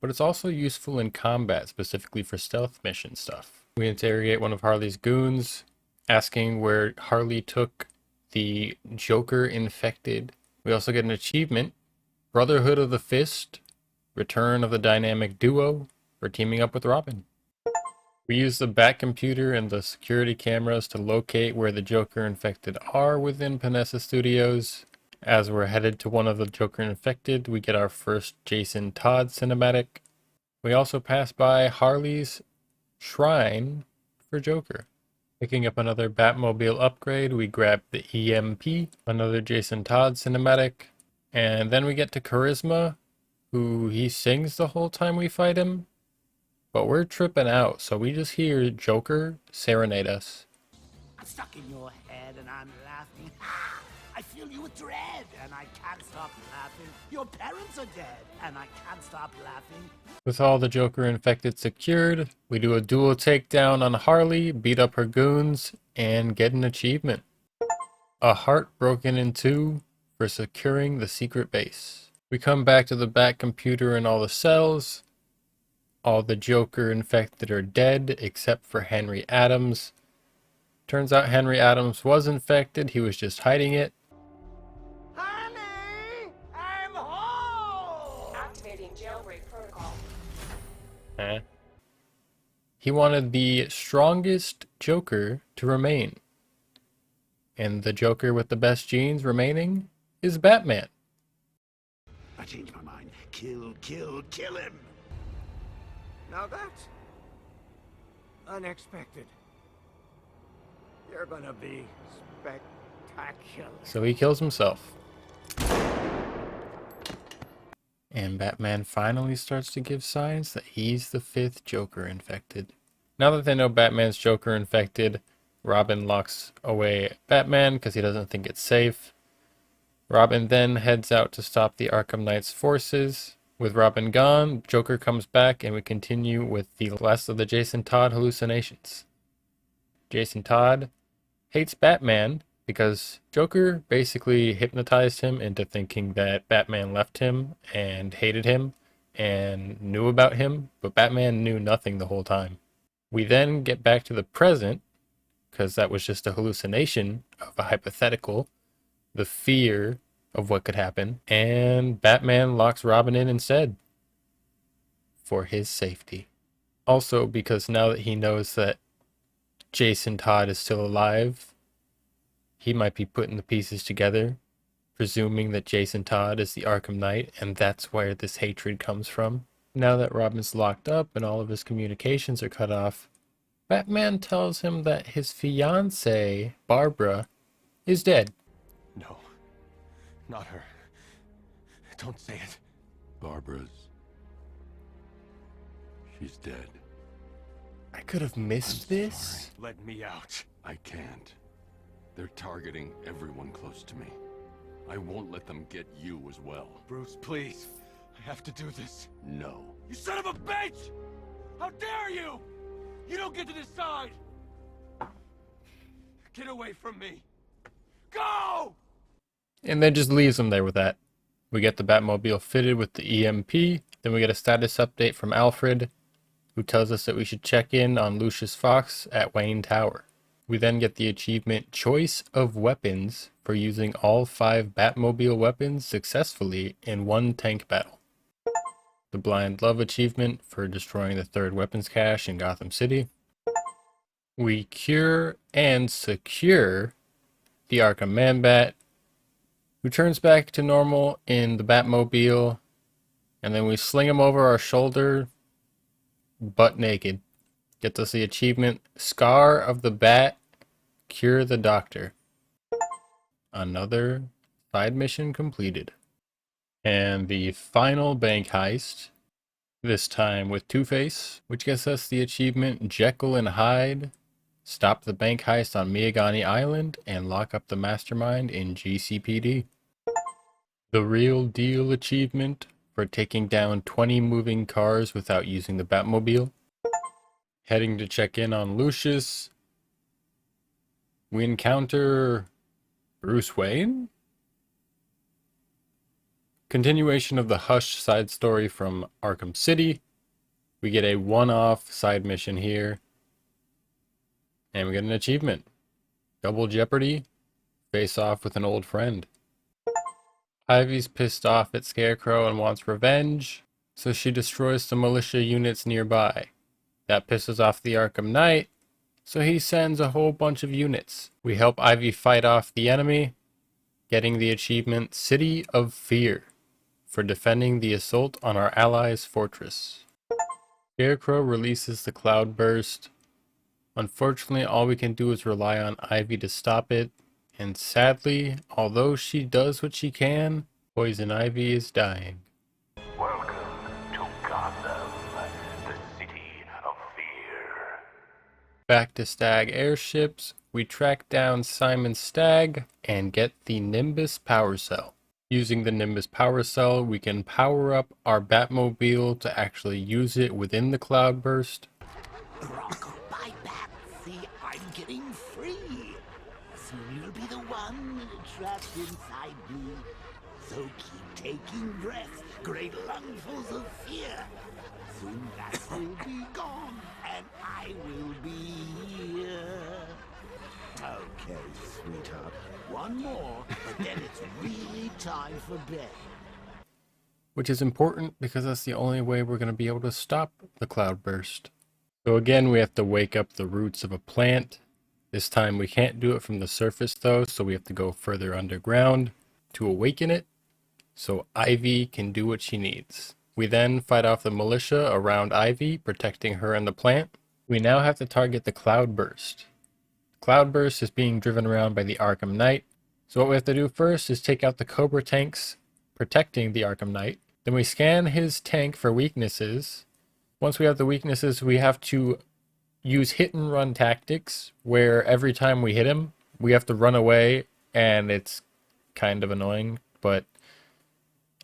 but it's also useful in combat, specifically for stealth mission stuff. We interrogate one of Harley's goons, asking where Harley took the Joker infected. We also get an achievement, Brotherhood of the Fist, Return of the Dynamic Duo, for teaming up with Robin. We use the Bat computer and the security cameras to locate where the Joker infected are within Panessa Studios. As we're headed to one of the Joker infected, we get our first Jason Todd cinematic. We also pass by Harley's shrine for Joker. Picking up another Batmobile upgrade, we grab the EMP, another Jason Todd cinematic, and then we get to Charisma, who he sings the whole time we fight him. But we're tripping out, so we just hear Joker serenade us. I'm stuck in your head and I'm laughing. Ah, I feel you with dread and I can't stop laughing. Your parents are dead and I can't stop laughing. With all the Joker infected secured, we do a dual takedown on Harley, beat up her goons, and get an achievement. A heart broken in 2 for securing the secret base. We come back to the Bat computer and all the cells. All the Joker infected are dead, except for Henry Adams. Turns out Henry Adams was infected, he was just hiding it. Honey, I'm home! Activating jailbreak protocol. He wanted the strongest Joker to remain. And the Joker with the best genes remaining is Batman. I changed my mind. Kill, kill, kill him! Now that's unexpected. You're gonna be spectacular. So he kills himself. And Batman finally starts to give signs that he's the 5th Joker infected. Now that they know Batman's Joker infected, Robin locks away Batman because he doesn't think it's safe. Robin then heads out to stop the Arkham Knight's forces. With Robin gone, Joker comes back and we continue with the last of the Jason Todd hallucinations. Jason Todd hates Batman because Joker basically hypnotized him into thinking that Batman left him and hated him and knew about him, but Batman knew nothing the whole time. We then get back to the present, because that was just a hallucination of a hypothetical. The fear of what could happen, and Batman locks Robin in instead for his safety. Also, because now that he knows that Jason Todd is still alive, he might be putting the pieces together, presuming that Jason Todd is the Arkham Knight, and that's where this hatred comes from. Now that Robin's locked up and all of his communications are cut off, Batman tells him that his fiancée, Barbara, is dead. No. Not her. Don't say it. Barbara's... she's dead. I could have missed this. Sorry. Let me out. I can't. They're targeting everyone close to me. I won't let them get you as well. Bruce, please. I have to do this. No. You son of a bitch! How dare you! You don't get to decide! Get away from me! Go! And then just leaves him there with that. We get the Batmobile fitted with the EMP. Then we get a status update from Alfred, who tells us that we should check in on Lucius Fox at Wayne Tower. We then get the achievement Choice of Weapons for using all 5 Batmobile weapons successfully in one tank battle. The Blind Love achievement for destroying the 3rd weapons cache in Gotham City. We cure and secure the Arkham Man-Bat, who turns back to normal in the Batmobile, and then we sling him over our shoulder, butt naked. Gets us the achievement Scar of the Bat, Cure the Doctor. Another side mission completed. And the final bank heist, this time with Two-Face, which gets us the achievement Jekyll and Hyde, stop the bank heist on Miagani Island, and lock up the mastermind in GCPD. The Real Deal achievement for taking down 20 moving cars without using the Batmobile. Heading to check in on Lucius, we encounter Bruce Wayne? Continuation of the Hush side story from Arkham City. We get a one-off side mission here. And we get an achievement. Double Jeopardy. Face off with an old friend. Ivy's pissed off at Scarecrow and wants revenge, so she destroys some militia units nearby. That pisses off the Arkham Knight, so he sends a whole bunch of units. We help Ivy fight off the enemy, getting the achievement City of Fear for defending the assault on our allies' fortress. Scarecrow releases the Cloudburst. Unfortunately, all we can do is rely on Ivy to stop it, and sadly, although she does what she can, Poison Ivy is dying. Welcome to Gotham, the city of fear. Back to Stag airships, we track down Simon Stagg and get the Nimbus Power Cell. Using the Nimbus Power Cell, we can power up our Batmobile to actually use it within the Cloudburst. Rock-a-bye, Batsy, I'm getting free. Soon you'll be the one trapped inside me. So keep taking breaths, great lungfuls of fear. Soon that will be gone, and I will be here. Okay, sweetheart, one more, but then it's really time for bed. Which is important because that's the only way we're going to be able to stop the Cloudburst. So again, we have to wake up the roots of a plant. This time we can't do it from the surface though, so we have to go further underground to awaken it, so Ivy can do what she needs. We then fight off the militia around Ivy, protecting her and the plant. We now have to target the Cloudburst. Cloudburst is being driven around by the Arkham Knight, so what we have to do first is take out the Cobra tanks protecting the Arkham Knight. Then we scan his tank for weaknesses. Once we have the weaknesses, we have to use hit and run tactics, where every time we hit him, we have to run away, and it's kind of annoying, but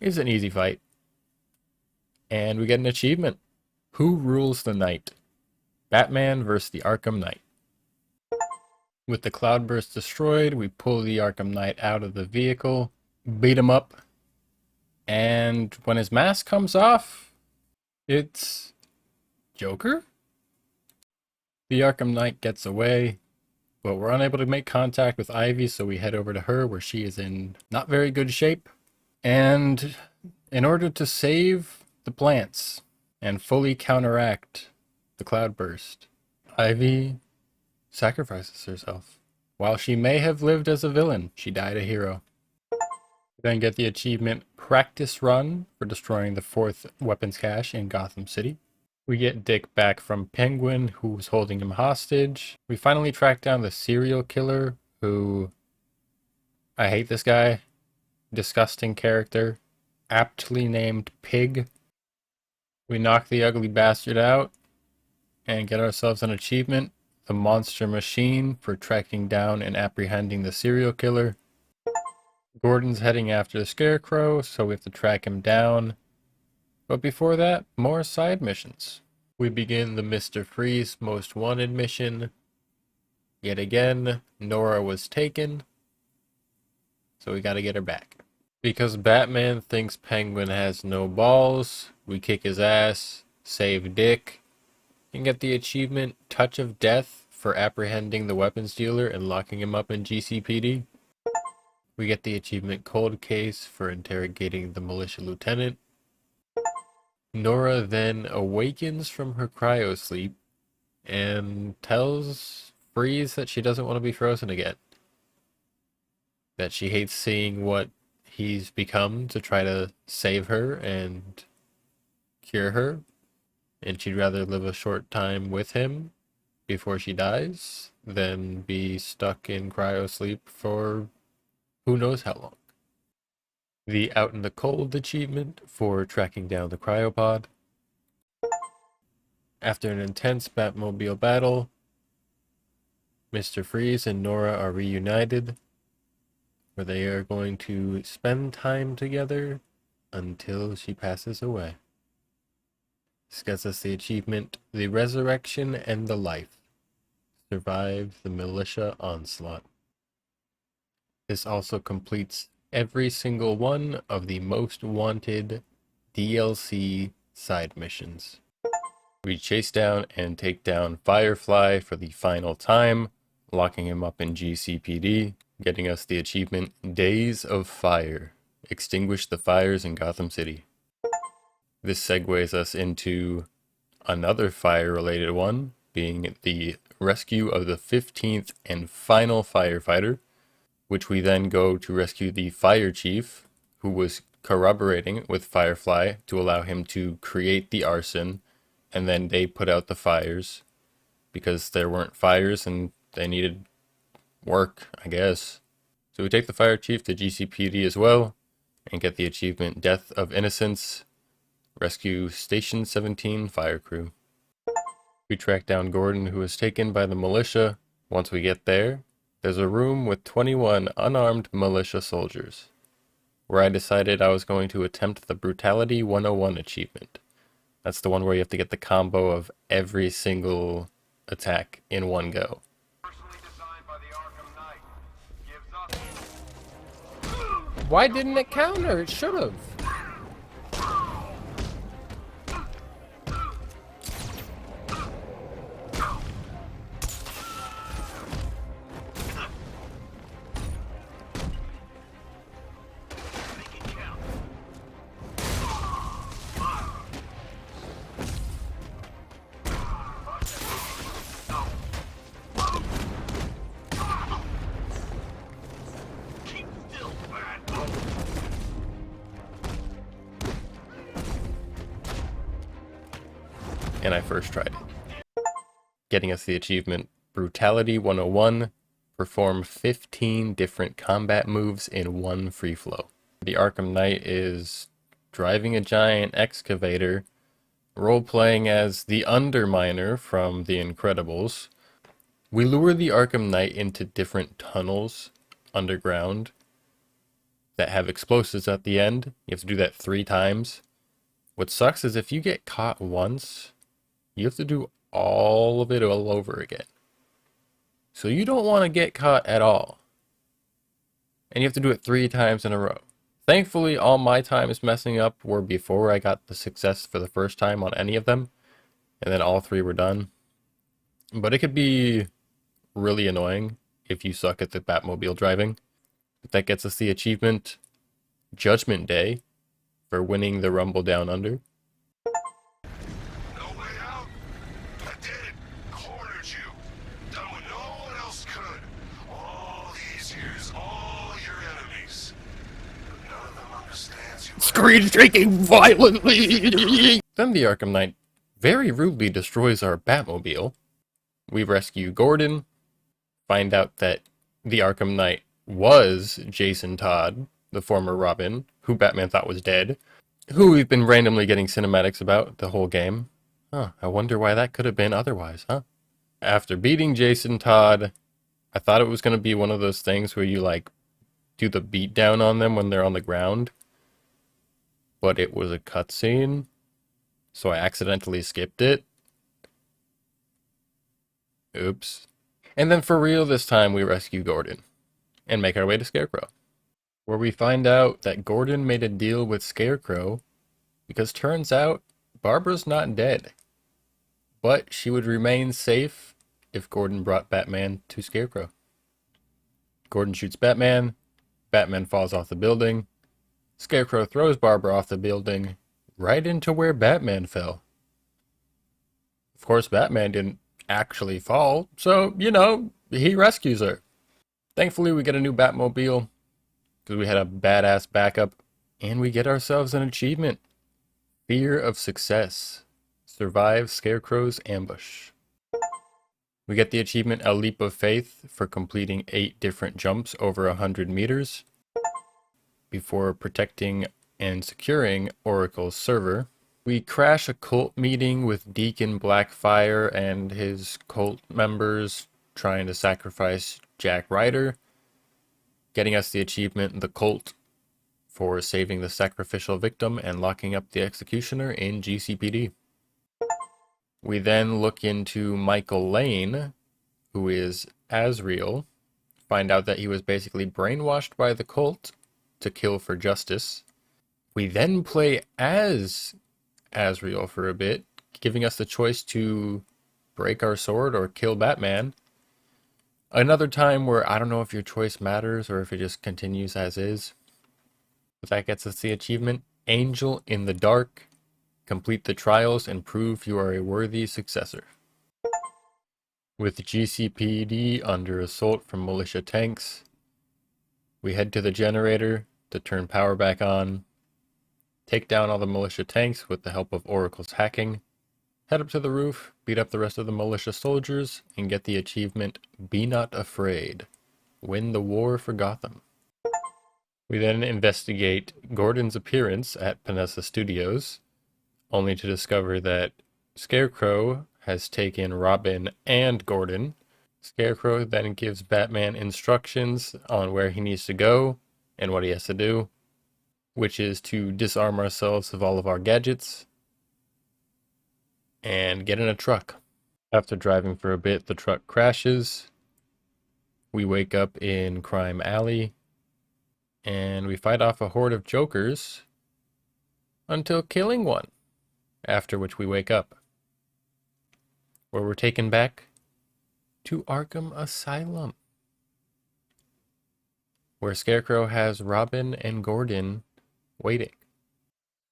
it's an easy fight. And we get an achievement. Who rules the night? Batman versus the Arkham Knight. With the Cloudburst destroyed, we pull the Arkham Knight out of the vehicle, beat him up, and when his mask comes off, it's Joker? The Arkham Knight gets away, But we're unable to make contact with Ivy, so we head over to her where she is in not very good shape. And in order to save the plants and fully counteract the cloudburst, Ivy sacrifices herself. While she may have lived as a villain, she died a hero. Then get the achievement Practice Run for destroying the 4th weapons cache in Gotham City. We get Dick back from Penguin, who was holding him hostage. We finally track down the serial killer, who... I hate this guy. Disgusting character. Aptly named Pig. We knock the ugly bastard out and get ourselves an achievement, the Monster Machine, for tracking down and apprehending the serial killer. Gordon's heading after the Scarecrow, so we have to track him down. But before that, more side missions. We begin the Mr. Freeze Most Wanted mission. Yet again, Nora was taken, so we gotta get her back. Because Batman thinks Penguin has no balls, we kick his ass, save Dick, and get the achievement Touch of Death for apprehending the weapons dealer and locking him up in GCPD. We get the achievement Cold Case for interrogating the militia lieutenant. Nora then awakens from her cryosleep and tells Freeze that she doesn't want to be frozen again. That she hates seeing what he's become to try to save her and cure her. And she'd rather live a short time with him before she dies than be stuck in cryosleep for who knows how long. The Out in the Cold achievement for tracking down the cryopod. After an intense Batmobile battle, Mr. Freeze and Nora are reunited, where they are going to spend time together until she passes away. This gets us the achievement, The Resurrection and the Life. Survive the militia onslaught. This also completes every single one of the Most Wanted DLC side missions. We chase down and take down Firefly for the final time, locking him up in GCPD, getting us the achievement Days of Fire. Extinguish the fires in Gotham City. This segues us into another fire-related one, being the rescue of the 15th and final firefighter, which we then go to rescue the fire chief, who was corroborating with Firefly to allow him to create the arson, and then they put out the fires because there weren't fires and they needed work, I guess. So we take the fire chief to GCPD as well and get the achievement Death of Innocence, rescue Station 17 fire crew. We track down Gordon, who was taken by the militia. Once we get there, there's a room with 21 unarmed militia soldiers, where I decided I was going to attempt the Brutality 101 achievement. That's the one where you have to get the combo of every single attack in one go. Why didn't it counter? It should have. And I first tried it. Getting us the achievement Brutality 101, perform 15 different combat moves in one free flow. The Arkham Knight is driving a giant excavator, role-playing as the Underminer from The Incredibles. We lure the Arkham Knight into different tunnels underground that have explosives at the end. You have to do that 3 times. What sucks is if you get caught once, you have to do all of it all over again. So you don't want to get caught at all. And you have to do it 3 times in a row. Thankfully, all my times messing up were before I got the success for the first time on any of them. And then all 3 were done. But it could be really annoying if you suck at the Batmobile driving. But that gets us the achievement Judgment Day for winning the Rumble Down Under. No way out? I did it. Cornered you. Done what no one else could. All these years, all your enemies. But none of them understands you. Screen shaking violently! Then the Arkham Knight very rudely destroys our Batmobile. We rescue Gordon, find out that the Arkham Knight was Jason Todd, the former Robin, who Batman thought was dead, who we've been randomly getting cinematics about the whole game. Huh, I wonder why that could have been otherwise, huh? After beating Jason Todd, I thought it was going to be one of those things where you, like, do the beat down on them when they're on the ground. But it was a cutscene, so I accidentally skipped it. Oops. And then for real this time, we rescue Gordon and make our way to Scarecrow, where we find out that Gordon made a deal with Scarecrow because turns out Barbara's not dead, but she would remain safe if Gordon brought Batman to Scarecrow. Gordon shoots Batman, Batman falls off the building, Scarecrow throws Barbara off the building right into where Batman fell. Of course, Batman didn't actually fall, so, you know, he rescues her. Thankfully, we get a new Batmobile, because we had a badass backup, and we get ourselves an achievement. Fear of Success. Survive Scarecrow's ambush. We get the achievement A Leap of Faith for completing 8 different jumps over 100 meters before protecting and securing Oracle's server. We crash a cult meeting with Deacon Blackfire and his cult members trying to sacrifice Jack Ryder, getting us the achievement The Cult for saving the sacrificial victim and locking up the executioner in GCPD. We then look into Michael Lane, who is Azrael, find out that he was basically brainwashed by the cult to kill for justice. We then play as Azrael for a bit, giving us the choice to break our sword or kill Batman. Another time where I don't know if your choice matters or if it just continues as is. But that gets us the achievement Angel in the Dark. Complete the trials and prove you are a worthy successor. With GCPD under assault from militia tanks, we head to the generator to turn power back on, take down all the militia tanks with the help of Oracle's hacking, head up to the roof, beat up the rest of the militia soldiers, and get the achievement Be Not Afraid. Win the war for Gotham. We then investigate Gordon's appearance at Panessa Studios, only to discover that Scarecrow has taken Robin and Gordon. Scarecrow then gives Batman instructions on where he needs to go and what he has to do, which is to disarm ourselves of all of our gadgets and get in a truck. After driving for a bit, the truck crashes. We wake up in Crime Alley and we fight off a horde of Jokers until killing one, after which we wake up, where we're taken back to Arkham Asylum, where Scarecrow has Robin and Gordon waiting.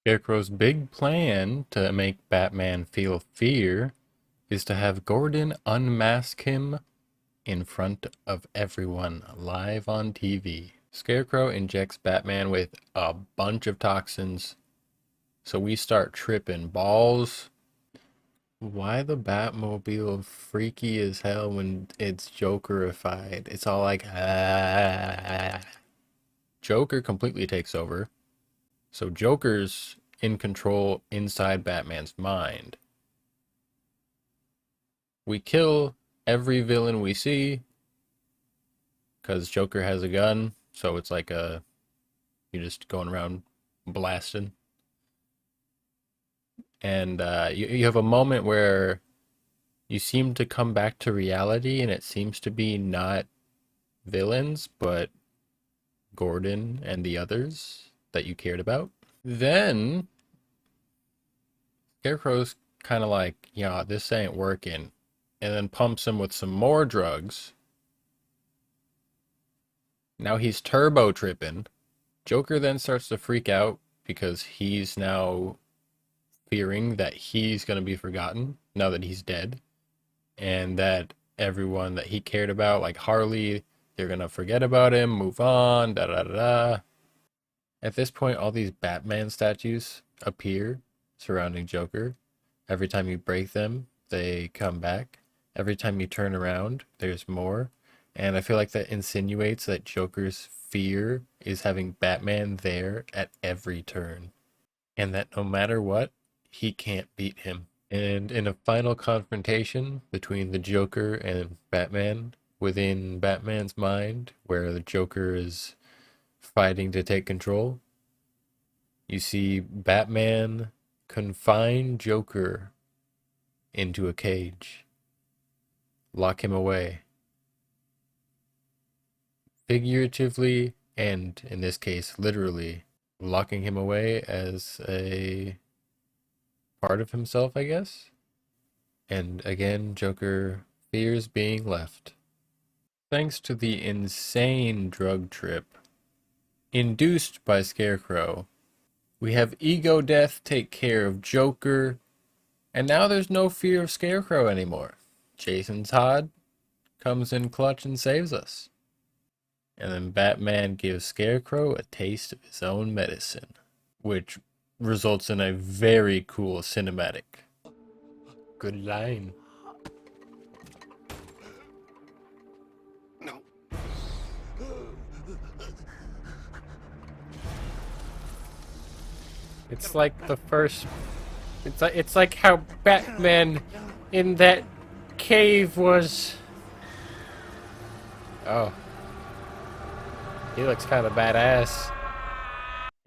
Scarecrow's big plan to make Batman feel fear is to have Gordon unmask him in front of everyone live on TV. Scarecrow injects Batman with a bunch of toxins, so we start tripping balls. Why the Batmobile freaky as hell when it's Jokerified? It's all like, ah. Joker completely takes over. So Joker's in control inside Batman's mind. We kill every villain we see, because Joker has a gun, so it's like you're just going around blasting. And you have a moment where you seem to come back to reality, and it seems to be not villains, but Gordon and the others that you cared about. Then Scarecrow's kind of like, yeah, this ain't working. and then pumps him with some more drugs. Now he's turbo tripping. Joker then starts to freak out because he's now fearing that he's going to be forgotten now that he's dead, and that everyone that he cared about, like Harley, they're going to forget about him, move on, da da da da. At this point, all these Batman statues appear surrounding Joker. Every time you break them, they come back. Every time you turn around, there's more. And I feel like that insinuates that Joker's fear is having Batman there at every turn. And that no matter what, he can't beat him. And in a final confrontation between the Joker and Batman, within Batman's mind, where the Joker is fighting to take control, you see Batman confine Joker into a cage, lock him away, figuratively and in this case literally locking him away as a part of himself, I guess. And again, Joker fears being left. Thanks to the insane drug trip induced by Scarecrow, we have Ego Death take care of Joker, and now there's no fear of Scarecrow anymore. Jason Todd comes in clutch and saves us. And then Batman gives Scarecrow a taste of his own medicine, which results in a very cool cinematic. Good line. No. It's like the first. It's like how Batman in that cave was. Oh, he looks kind of badass.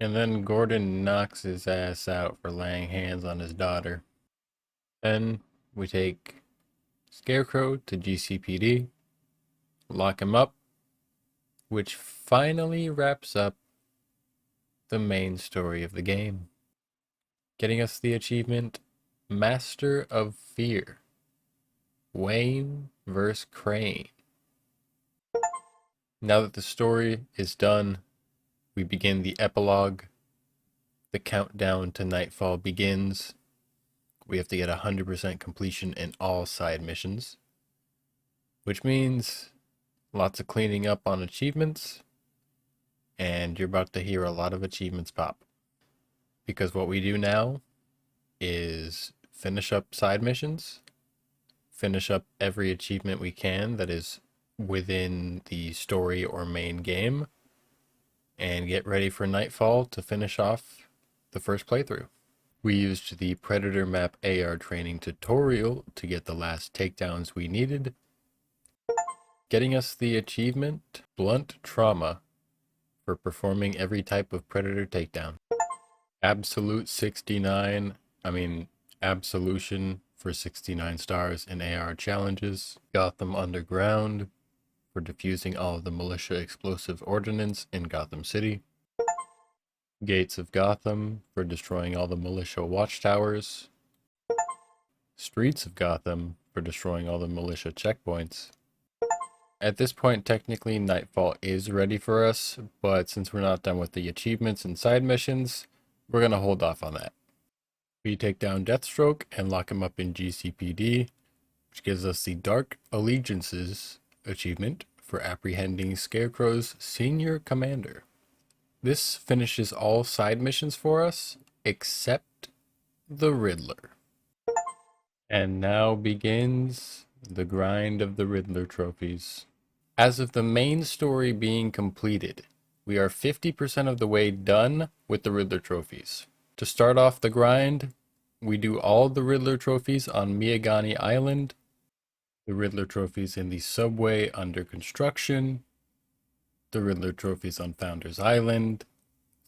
And then Gordon knocks his ass out for laying hands on his daughter. Then we take Scarecrow to GCPD, lock him up, which finally wraps up the main story of the game, getting us the achievement Master of Fear, Wayne vs. Crane. Now that the story is done, we begin the epilogue. The countdown to nightfall begins. We have to get 100% completion in all side missions, which means lots of cleaning up on achievements, and you're about to hear a lot of achievements pop. Because what we do now is finish up side missions, finish up every achievement we can that is within the story or main game, and get ready for Nightfall to finish off the first playthrough. We used the Predator Map AR training tutorial to get the last takedowns we needed, getting us the achievement Blunt Trauma for performing every type of Predator takedown. Absolution for 69 stars in AR challenges. Gotham Underground for defusing all of the militia explosive ordnance in Gotham City. Gates of Gotham for destroying all the militia watchtowers. Streets of Gotham for destroying all the militia checkpoints. At this point, technically, Nightfall is ready for us, but since we're not done with the achievements and side missions, we're going to hold off on that. We take down Deathstroke and lock him up in GCPD, which gives us the Dark Allegiances achievement for apprehending Scarecrow's senior commander. This finishes all side missions for us, except the Riddler. And now begins the grind of the Riddler trophies. As of the main story being completed, we are 50% of the way done with the Riddler trophies. To start off the grind, we do all the Riddler trophies on Miyagani Island, the Riddler trophies in the subway under construction, the Riddler trophies on Founders Island,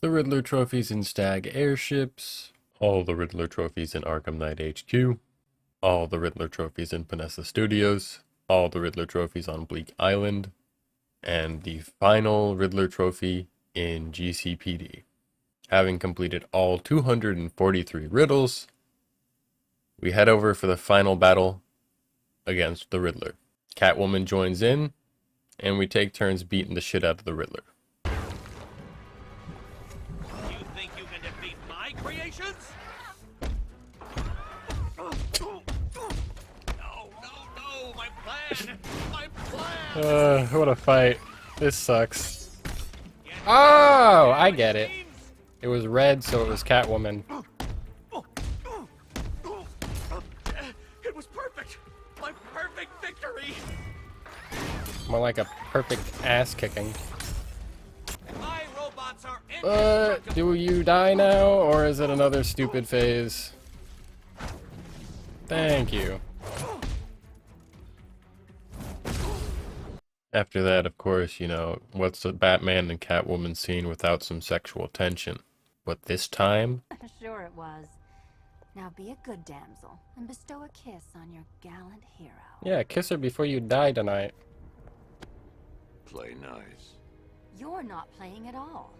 the Riddler trophies in Stag airships, all the Riddler trophies in Arkham Knight HQ, all the Riddler trophies in Panessa Studios, all the Riddler trophies on Bleak Island, and the final Riddler trophy in GCPD. Having completed all 243 riddles, we head over for the final battle against the Riddler. Catwoman joins in, and we take turns beating the shit out of the Riddler. You think you can defeat my creations? No, my plan! My plan! What a fight. This sucks. Oh, I get it. It was red, so it was Catwoman. It was perfect! My perfect victory! More like a perfect ass kicking. My robots are Do you die now, or is it another stupid phase? Thank you. After that, of course, you know, what's a Batman and Catwoman scene without some sexual tension? But this time, Sure it was. Now be a good damsel and bestow a kiss on your gallant hero. yeah, kiss her before you die tonight. Play nice. You're not playing at all.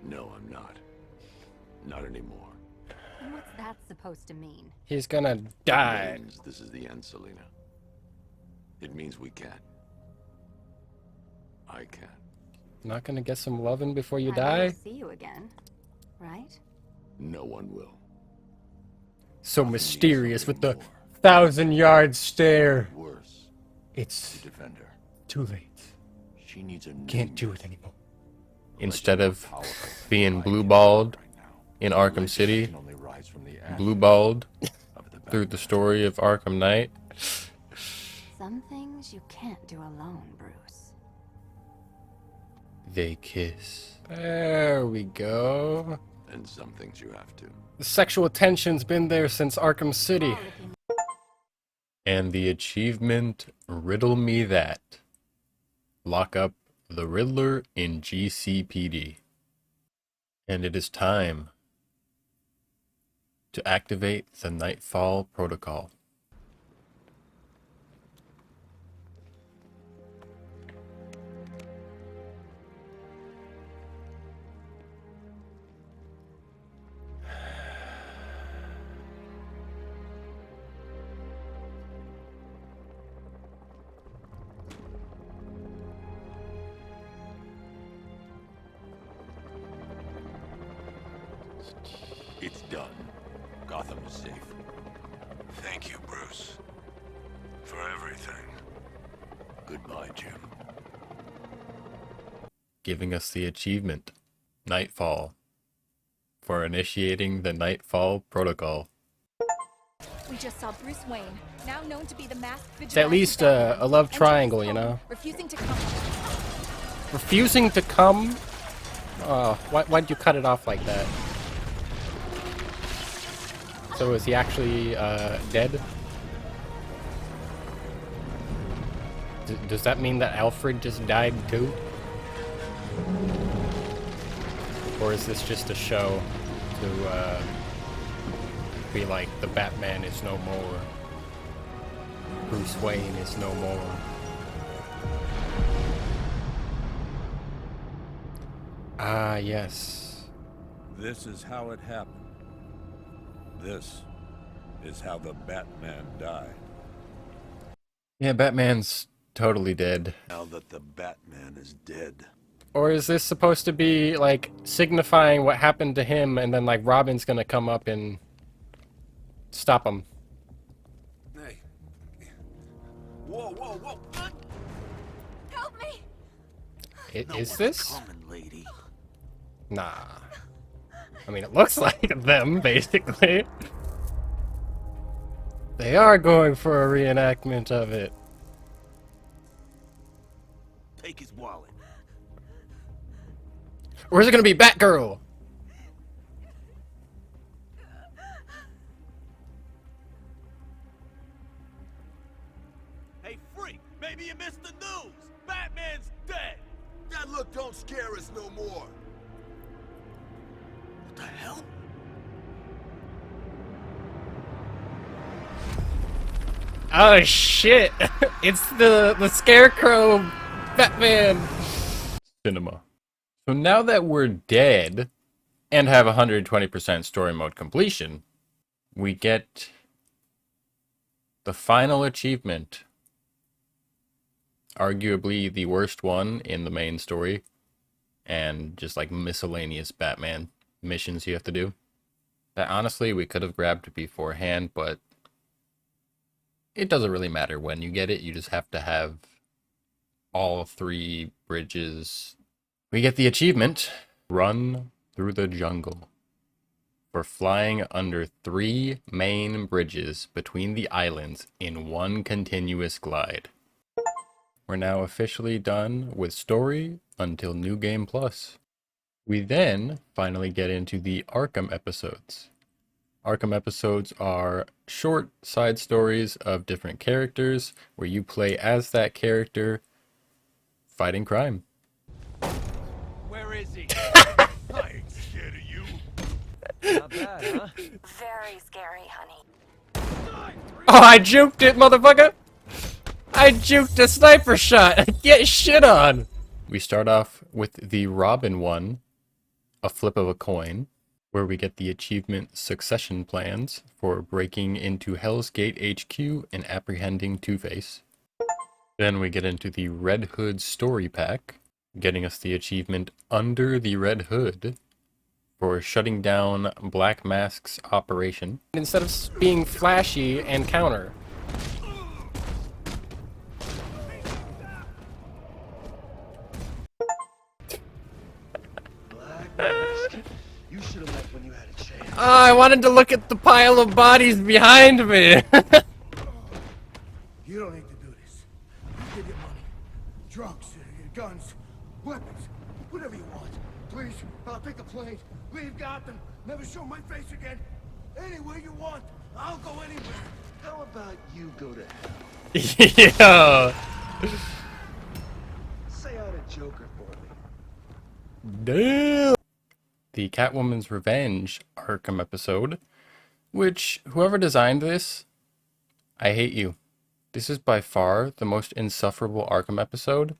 No, I'm not. Not anymore. And what's that supposed to mean? He's gonna die. It means this is the end, Selina. It means we can't. I can't. Not gonna get some lovin' before you I die? will see you again, right? No one will. So mysterious with the 1,000-yard stare. Worse. It's To defend her. too late. She needs a new Can't do it myth. anymore. Instead of being blue-balled in Arkham City, Can only rise from the ashes blue-balled of the through the story of Arkham Knight. Some things you can't do alone, Bruce. They kiss. There we go. and some things you have to. The sexual tension's been there since Arkham City. And the achievement, riddle me that. Lock up the Riddler in GCPD. And it is time to activate the Nightfall Protocol. It's done. Gotham is safe. Thank you, Bruce. For everything. Goodbye, Jim. Giving us the achievement, Nightfall, for initiating the Nightfall Protocol. We just saw Bruce Wayne, now known to be the masked vigilante. It's at least a love triangle, you know? Refusing to come. Refusing to come? Oh, why'd you cut it off like that? So is he actually dead? Does that mean that Alfred just died too? Or is this just a show to be like the Batman is no more, Bruce Wayne is no more? Ah, yes. This is how it happened. This is how the Batman died. Yeah, Batman's totally dead. Now that the Batman is dead. Or is this supposed to be, like, signifying what happened to him, and then, like, Robin's gonna come up and stop him? Hey. Whoa. Help me! Is this? Common lady. Nah. I mean, it looks like them, basically. They are going for a reenactment of it. Take his wallet. Or is it gonna be Batgirl? Hey, freak! Maybe you missed the news! Batman's dead! That look don't scare us no more. What the hell? Oh shit! It's the Scarecrow Batman cinema. So now that we're dead and have 120% story mode completion, we get the final achievement arguably the worst one in the main story, and just like miscellaneous Batman missions you have to do. That honestly we could have grabbed beforehand, but it doesn't really matter when you get it. You just have to have all 3 bridges. We get the achievement, Run Through the Jungle, for flying under 3 main bridges between the islands in one continuous glide. We're now officially done with story until New Game Plus. We then finally get into the Arkham episodes. Arkham episodes are short side stories of different characters where you play as that character fighting crime. Where is he? I ain't scared of you. Not bad, huh? Very scary, honey. Oh, I juked it, motherfucker! I juked a sniper shot! Get shit on! We start off with the Robin one, a flip of a coin, where we get the achievement Succession Plans for breaking into Hell's Gate HQ and apprehending Two-Face. Then we get into the Red Hood Story Pack, getting us the achievement Under the Red Hood for shutting down Black Mask's operation. Instead of being flashy and counter. You should have left when you had a chance. Oh, I wanted to look at the pile of bodies behind me. You don't need to do this. You get your money. Drugs, guns, weapons, whatever you want. Please, I'll take a plane, leave Gotham, never show my face again. Anywhere you want, I'll go anywhere. How about you go to hell? Yeah. Say hi to Joker for me. Damn. The Catwoman's Revenge Arkham episode, which whoever designed this, I hate you. This is by far the most insufferable Arkham episode,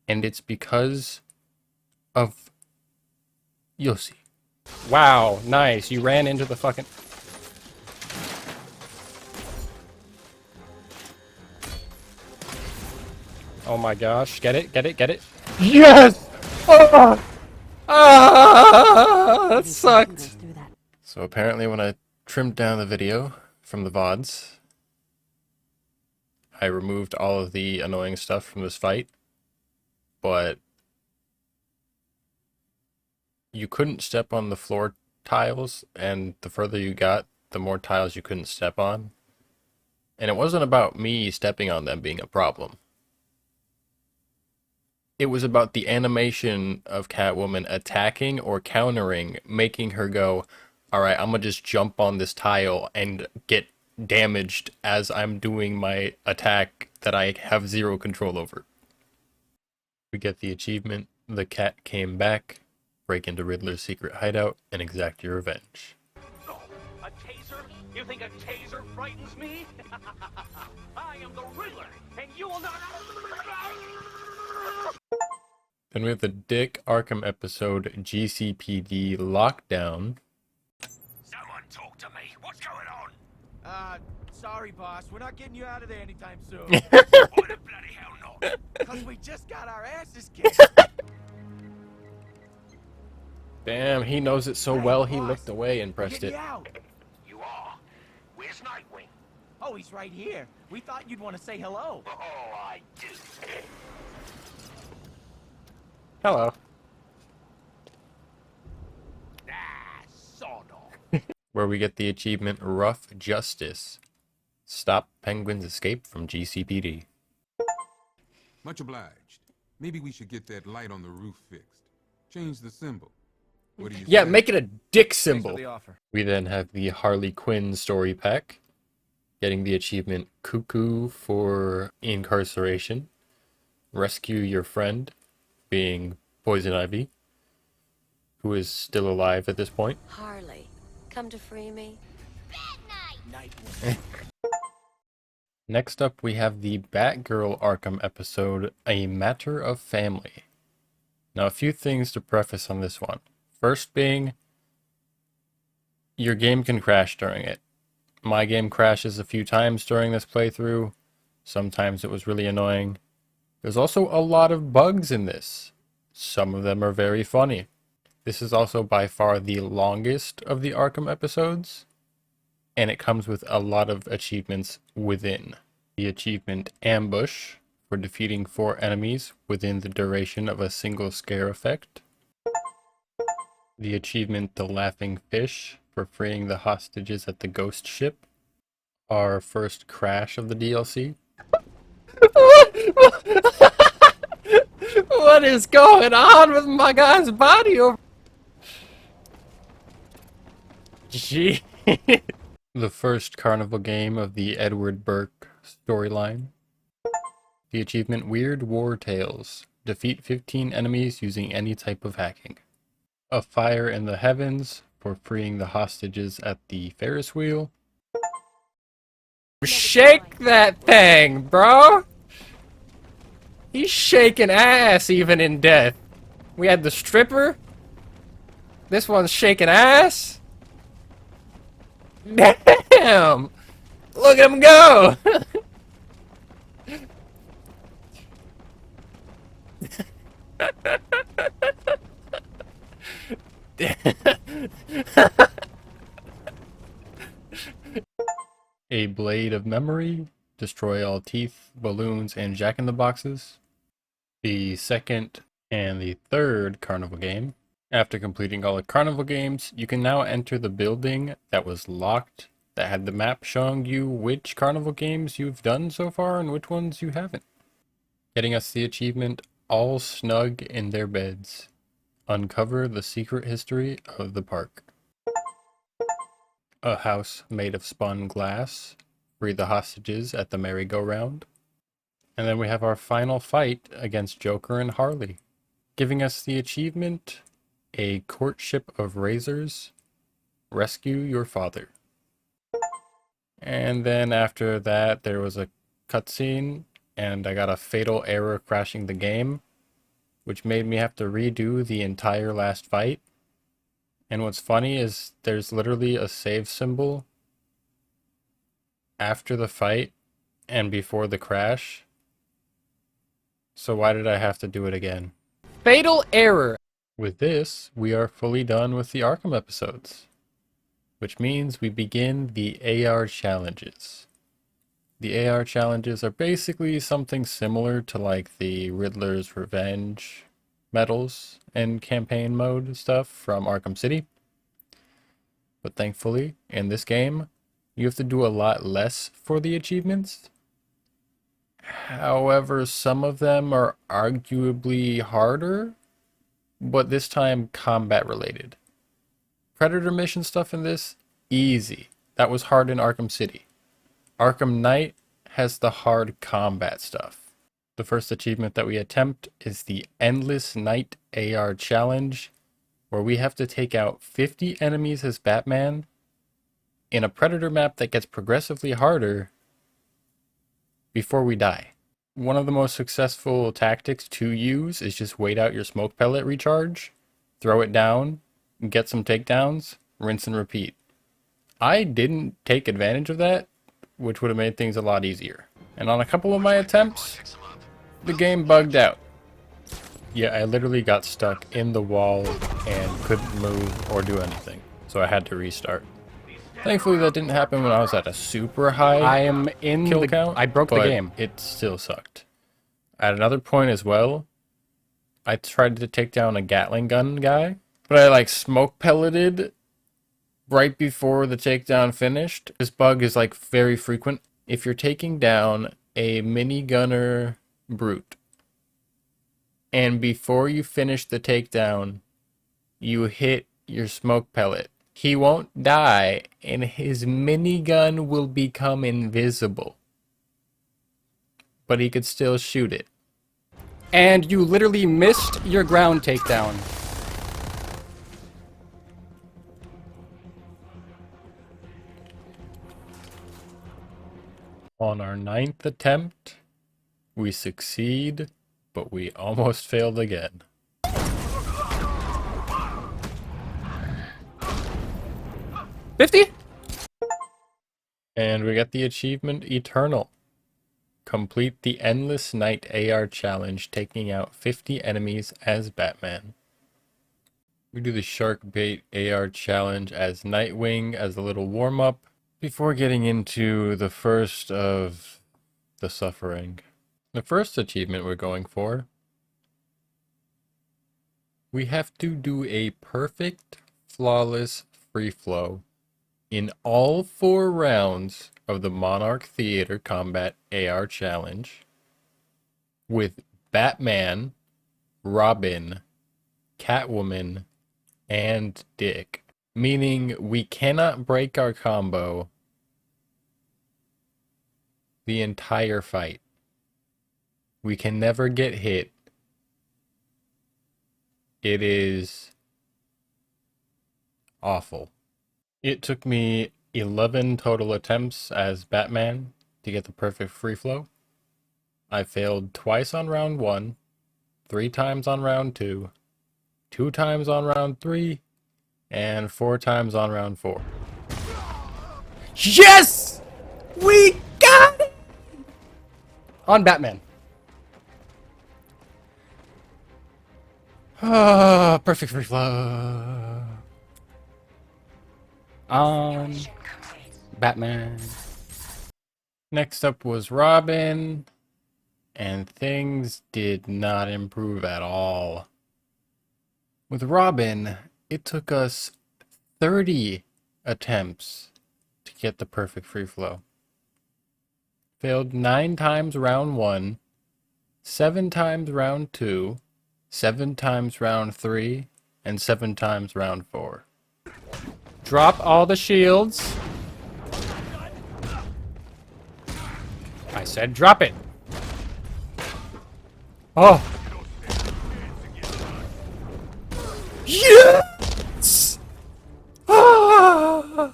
and it's because of Yossi. Wow, nice. You ran into the fucking... Oh my gosh. Get it? Get it? Get it? Yes! Oh! Ah! That sucked. So apparently when I trimmed down the video from the VODs, I removed all of the annoying stuff from this fight, but you couldn't step on the floor tiles, and the further you got, the more tiles you couldn't step on. And it wasn't about me stepping on them being a problem. It was about the animation of Catwoman attacking or countering, making her go, alright, I'm gonna just jump on this tile and get damaged as I'm doing my attack that I have 0 control over. We get the achievement, The Cat Came Back, break into Riddler's secret hideout, and exact your revenge. Oh, a taser? You think a taser frightens me? I am the Riddler, and you will not... Then we have the Dick Arkham episode, GCPD Lockdown. Someone talk to me. What's going on? Sorry, boss. We're not getting you out of there anytime soon. Why the bloody hell not? Because we just got our asses kicked. Damn, he knows it so well, he looked away and pressed it. Out. You are. Where's Nightwing? Oh, he's right here. We thought you'd want to say hello. Oh, I do. Hello. Ah, sawed off. Where we get the achievement Rough Justice. Stop Penguin's escape from GCPD. Much obliged. Maybe we should get that light on the roof fixed. Change the symbol. What do you Yeah, say? make it a dick symbol. Thanks for the offer. We then have the Harley Quinn story pack. Getting the achievement Cuckoo for incarceration. Rescue your friend, being Poison Ivy, who is still alive at this point. Harley, come to free me. Next up, we have the Batgirl Arkham episode, A Matter of Family. Now, a few things to preface on this one. First being, your game can crash during it. My game crashes a few times during this playthrough. Sometimes it was really annoying. There's also a lot of bugs in this. Some of them are very funny. This is also by far the longest of the Arkham episodes, and it comes with a lot of achievements within. The achievement Ambush for defeating 4 enemies within the duration of a single scare effect. The achievement The Laughing Fish for freeing the hostages at the ghost ship. Our first crash of the DLC. What is going on with my guy's body over? Gee. The first carnival game of the Edward Burke storyline. The achievement Weird War Tales. Defeat 15 enemies using any type of hacking. A Fire in the Heavens for freeing the hostages at the Ferris wheel. Shake that thing, bro! He's shaking ass even in death. We had the stripper. This one's shaking ass. Damn! Look at him go! A Blade of Memory. Destroy all teeth, balloons, and jack-in-the-boxes. The second and the third carnival game. After completing all the carnival games, you can now enter the building that was locked, that had the map showing you which carnival games you've done so far and which ones you haven't. Getting us the achievement All Snug in Their Beds. Uncover the secret history of the park. A House Made of Spun Glass. Free the hostages at the merry-go-round. And then we have our final fight against Joker and Harley. Giving us the achievement A Courtship of Razors. Rescue your father. And then after that there was a cutscene and I got a fatal error crashing the game, which made me have to redo the entire last fight. And what's funny is there's literally a save symbol after the fight and before the crash. So why did I have to do it again? Fatal error! With this, we are fully done with the Arkham episodes, which means we begin the AR challenges. The AR challenges are basically something similar to like the Riddler's Revenge medals and campaign mode stuff from Arkham City. But thankfully, in this game, you have to do a lot less for the achievements. However, some of them are arguably harder, but this time combat related. Predator mission stuff in this, easy. That was hard in Arkham City. Arkham Knight has the hard combat stuff. The first achievement that we attempt is the Endless Night AR Challenge, where we have to take out 50 enemies as Batman in a Predator map that gets progressively harder before we die. One of the most successful tactics to use is just wait out your smoke pellet recharge, throw it down, get some takedowns, rinse and repeat. I didn't take advantage of that, which would have made things a lot easier. And on a couple of my attempts, the game bugged out. Yeah, I literally got stuck in the wall and couldn't move or do anything, so I had to restart. Thankfully that didn't happen when I was at a super high kill count. I broke the game. It still sucked. At another point as well, I tried to take down a Gatling gun guy, but I like smoke pelleted right before the takedown finished. This bug is like very frequent. If you're taking down a minigunner brute, and before you finish the takedown, you hit your smoke pellet, he won't die, and his minigun will become invisible. But he could still shoot it. And you literally missed your ground takedown. On our 9th attempt, we succeed, but we almost failed again. $50? And we got the achievement Eternal Complete the Endless Night AR challenge, taking out 50 enemies as Batman. We do the Shark Bait AR challenge as Nightwing as a little warm-up before getting into the first of the suffering. The first achievement we're going for, we have to do a perfect, flawless free flow in all 4 rounds of the Monarch Theater Combat AR Challenge with Batman, Robin, Catwoman, and Dick. Meaning we cannot break our combo the entire fight. We can never get hit. It is awful. It took me 11 total attempts as Batman to get the perfect free flow. I failed twice on round 1, 3 times on round 2, 2 times on round 3, and 4 times on round 4. Yes! We got it! On Batman. Perfect free flow. On Batman. Next up was Robin, and things did not improve at all. With Robin, it took us 30 attempts to get the perfect free flow. Failed 9 times round 1, 7 times round 2, 7 times round 3, and 7 times round 4. Drop all the shields. I said drop it. Oh. Yes! Ah!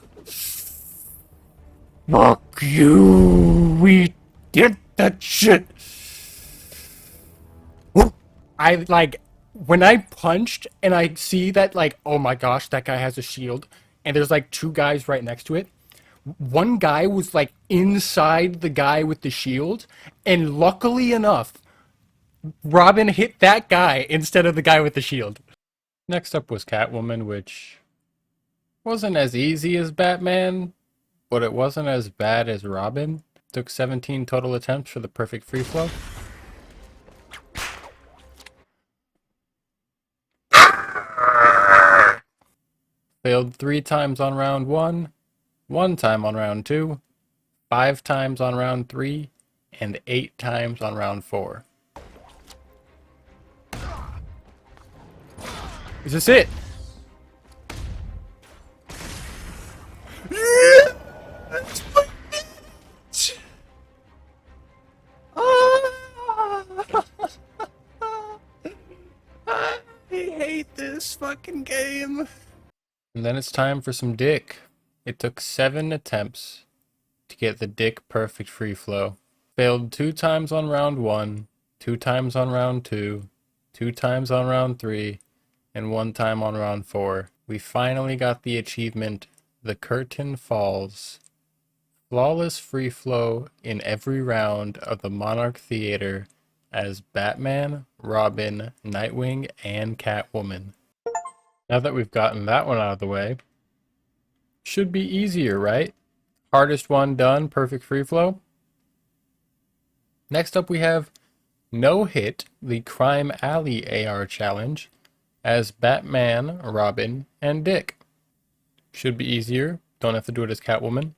Fuck you. We did that shit. When I punched and I see that, oh my gosh, that guy has a shield, and there's 2 guys right next to it. One guy was inside the guy with the shield, and luckily enough, Robin hit that guy instead of the guy with the shield. Next up was Catwoman, which wasn't as easy as Batman, but it wasn't as bad as Robin. Took 17 total attempts for the perfect free flow. Failed 3 times on round 1, 1 time on round 2, 5 times on round 3, and 8 times on round 4. Is this it? Yes! I hate this fucking game. And then it's time for some Dick. It took 7 attempts to get the Dick perfect free flow. Failed 2 times on round 1, 2 times on round 2, 2 times on round 3, and 1 time on round 4. We finally got the achievement, The Curtain Falls. Flawless free flow in every round of the Monarch Theater as Batman, Robin, Nightwing, and Catwoman. Now that we've gotten that one out of the way, should be easier, right? Hardest one done, perfect free flow. Next up we have No Hit, the Crime Alley AR challenge as Batman, Robin, and Dick. Should be easier, don't have to do it as Catwoman.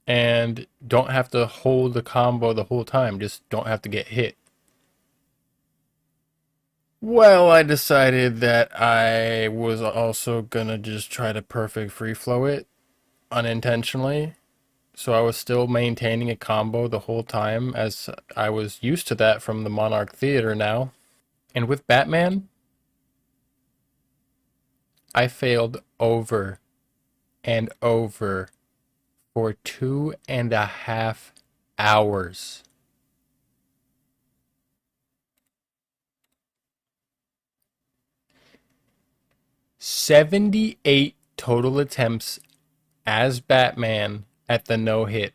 And don't have to hold the combo the whole time, just don't have to get hit. Well, I decided that I was also gonna just try to perfect free flow it unintentionally. So I was still maintaining a combo the whole time, as I was used to that from the Monarch Theater now. And with Batman, I failed over and over for 2.5 hours. "78 total attempts as Batman at the no hit.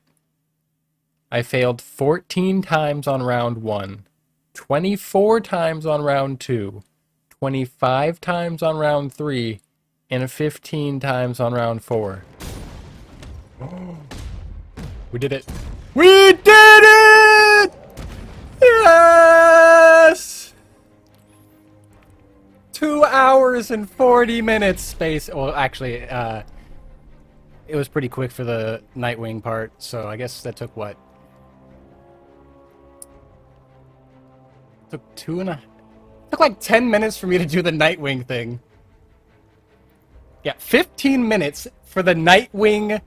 I failed 14 times on round 1, 24 times on round 2, 25 times on round 3, and 15 times on round 4. We did it. We did it! Yes! 2 hours and 40 minutes space. Well, actually, it was pretty quick for the Nightwing part, so I guess that took what? Took took like 10 minutes for me to do the Nightwing thing. Yeah, 15 minutes for the Nightwing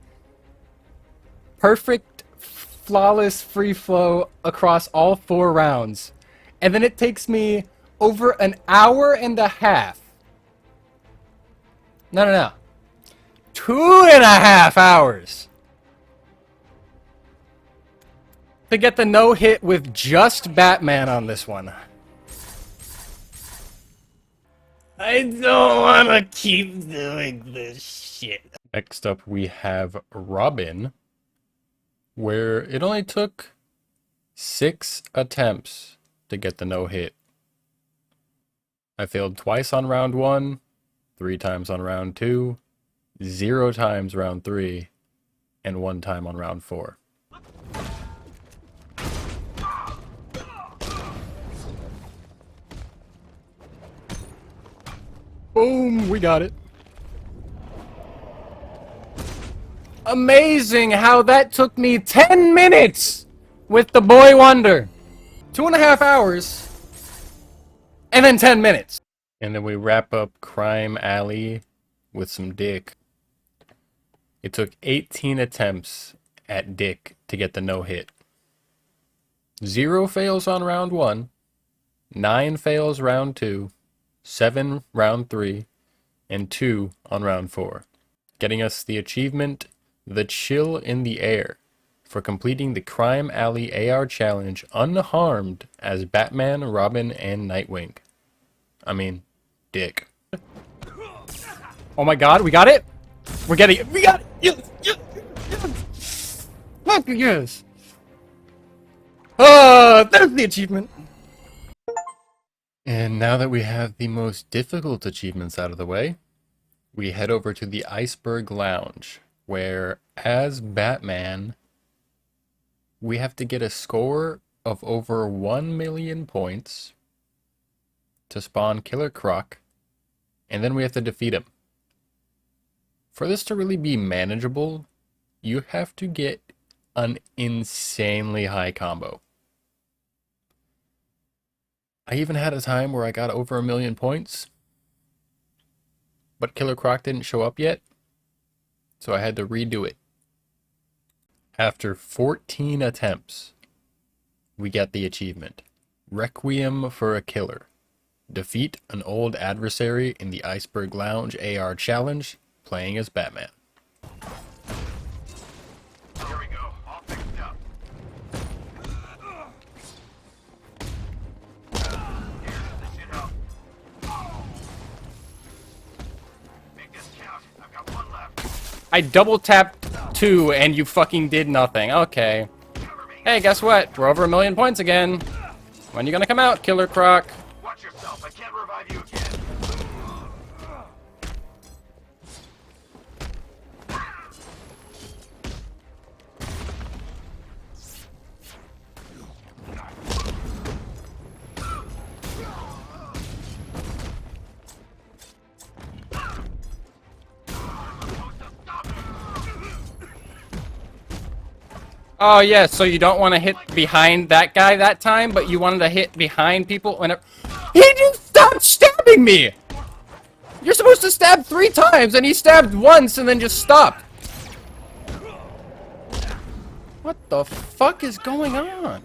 perfect, flawless free flow across all 4 rounds. And then it takes me over an hour and a half. No. 2.5 hours to get the no-hit with just Batman on this one. I don't want to keep doing this shit. Next up, we have Robin, where it only took 6 attempts to get the no-hit. I failed twice on round 1, 3 times on round 2, 0 times round 3, and 1 time on round 4. Boom, we got it. Amazing how that took me 10 minutes with the Boy Wonder. 2.5 hours, and then 10 minutes. And then we wrap up Crime Alley with some Dick. It took 18 attempts at Dick to get the no-hit. 0 fails on round 1, 9 fails round 2, 7 round 3, and 2 on round 4. Getting us the achievement, The Chill in the Air, for completing the Crime Alley AR challenge unharmed as Batman, Robin, and Nightwing. I mean, Dick. Oh my god, we got it? We're getting it. We got it! Yes! Fuck yes! There's the achievement! And now that we have the most difficult achievements out of the way, we head over to the Iceberg Lounge, where, as Batman, we have to get a score of over 1 million points to spawn Killer Croc, and then we have to defeat him. For this to really be manageable, you have to get an insanely high combo. I even had a time where I got over 1 million points, but Killer Croc didn't show up yet, so I had to redo it. After 14 attempts, we get the achievement, Requiem for a Killer. Defeat an old adversary in the Iceberg Lounge AR challenge, playing as Batman. Here we go. All fixed up. Here's the shit up. Make this count. I've got 1 left. I double tapped 2 and you fucking did nothing. Okay. Hey, guess what? We're over 1 million points again. When you gonna come out, Killer Croc? Watch yourself. I can't revive you again. Oh, yeah, so you don't want to hit behind that guy that time, but you wanted to hit behind people whenever... He just stopped stabbing me! You're supposed to stab 3 times, and he stabbed once and then just stopped. What the fuck is going on?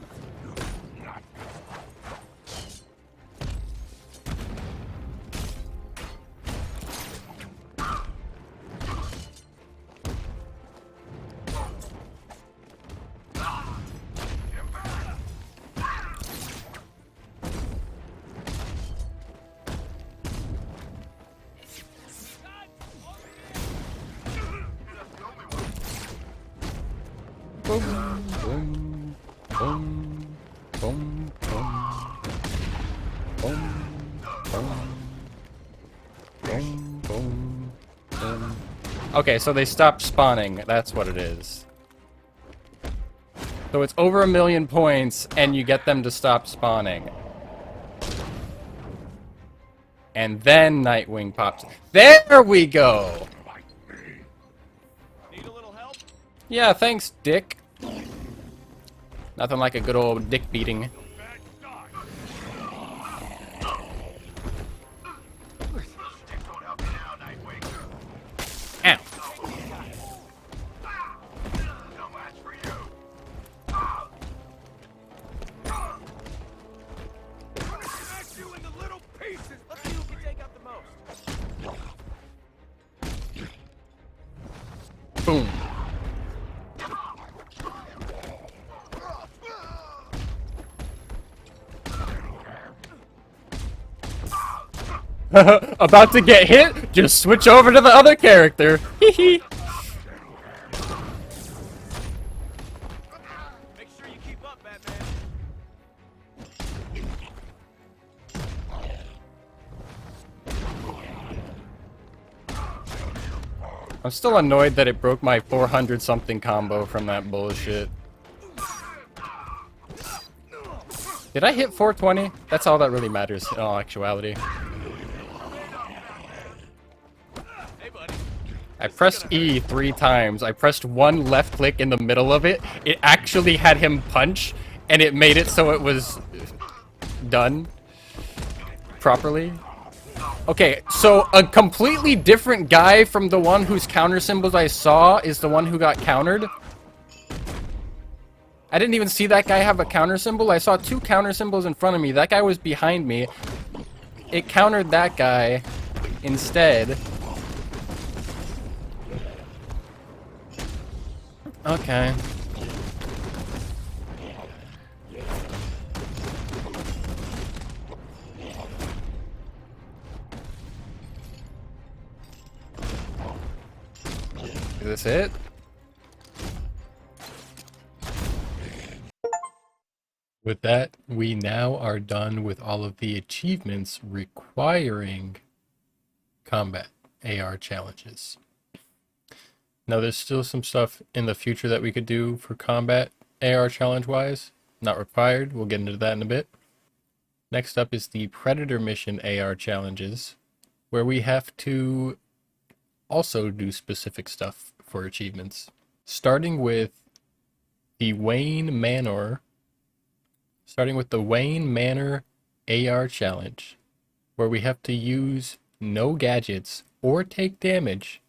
Boom, boom. Okay, so they stopped spawning. That's what it is. So it's over 1,000,000 points, and you get them to stop spawning. And then Nightwing pops. There we go! Need a little help? Yeah, thanks, Dick. Nothing like a good old dick beating. Ow. Smash you into little pieces. Let's see who can take out the most. Boom. About to get hit? Just switch over to the other character. Hee hee. Make sure you keep up, Batman. I'm still annoyed that it broke my 400 something combo from that bullshit. Did I hit 420? That's all that really matters in all actuality. I pressed E 3 times. I pressed one left click in the middle of it. It actually had him punch, and it made it so it was done properly. Okay, so a completely different guy from the one whose counter symbols I saw is the one who got countered. I didn't even see that guy have a counter symbol. I saw 2 counter symbols in front of me. That guy was behind me. It countered that guy instead. Okay. Is this it? With that, we now are done with all of the achievements requiring combat AR challenges. Now, there's still some stuff in the future that we could do for combat AR challenge-wise. Not required. We'll get into that in a bit. Next up is the Predator Mission AR challenges, where we have to also do specific stuff for achievements. Starting with the Wayne Manor AR challenge, where we have to use no gadgets or take damage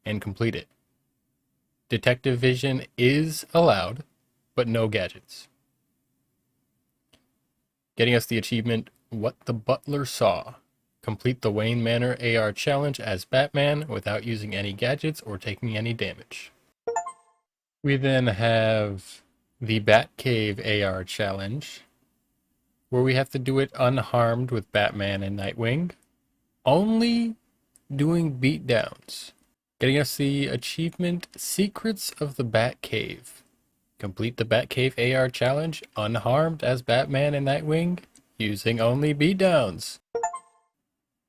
and complete it. Detective vision is allowed, but no gadgets. Getting us the achievement, What the Butler Saw. Complete the Wayne Manor AR challenge as Batman without using any gadgets or taking any damage. We then have the Batcave AR challenge, where we have to do it unharmed with Batman and Nightwing, only doing beatdowns. Getting us the achievement, Secrets of the Batcave. Complete the Batcave AR challenge unharmed as Batman and Nightwing, using only beatdowns.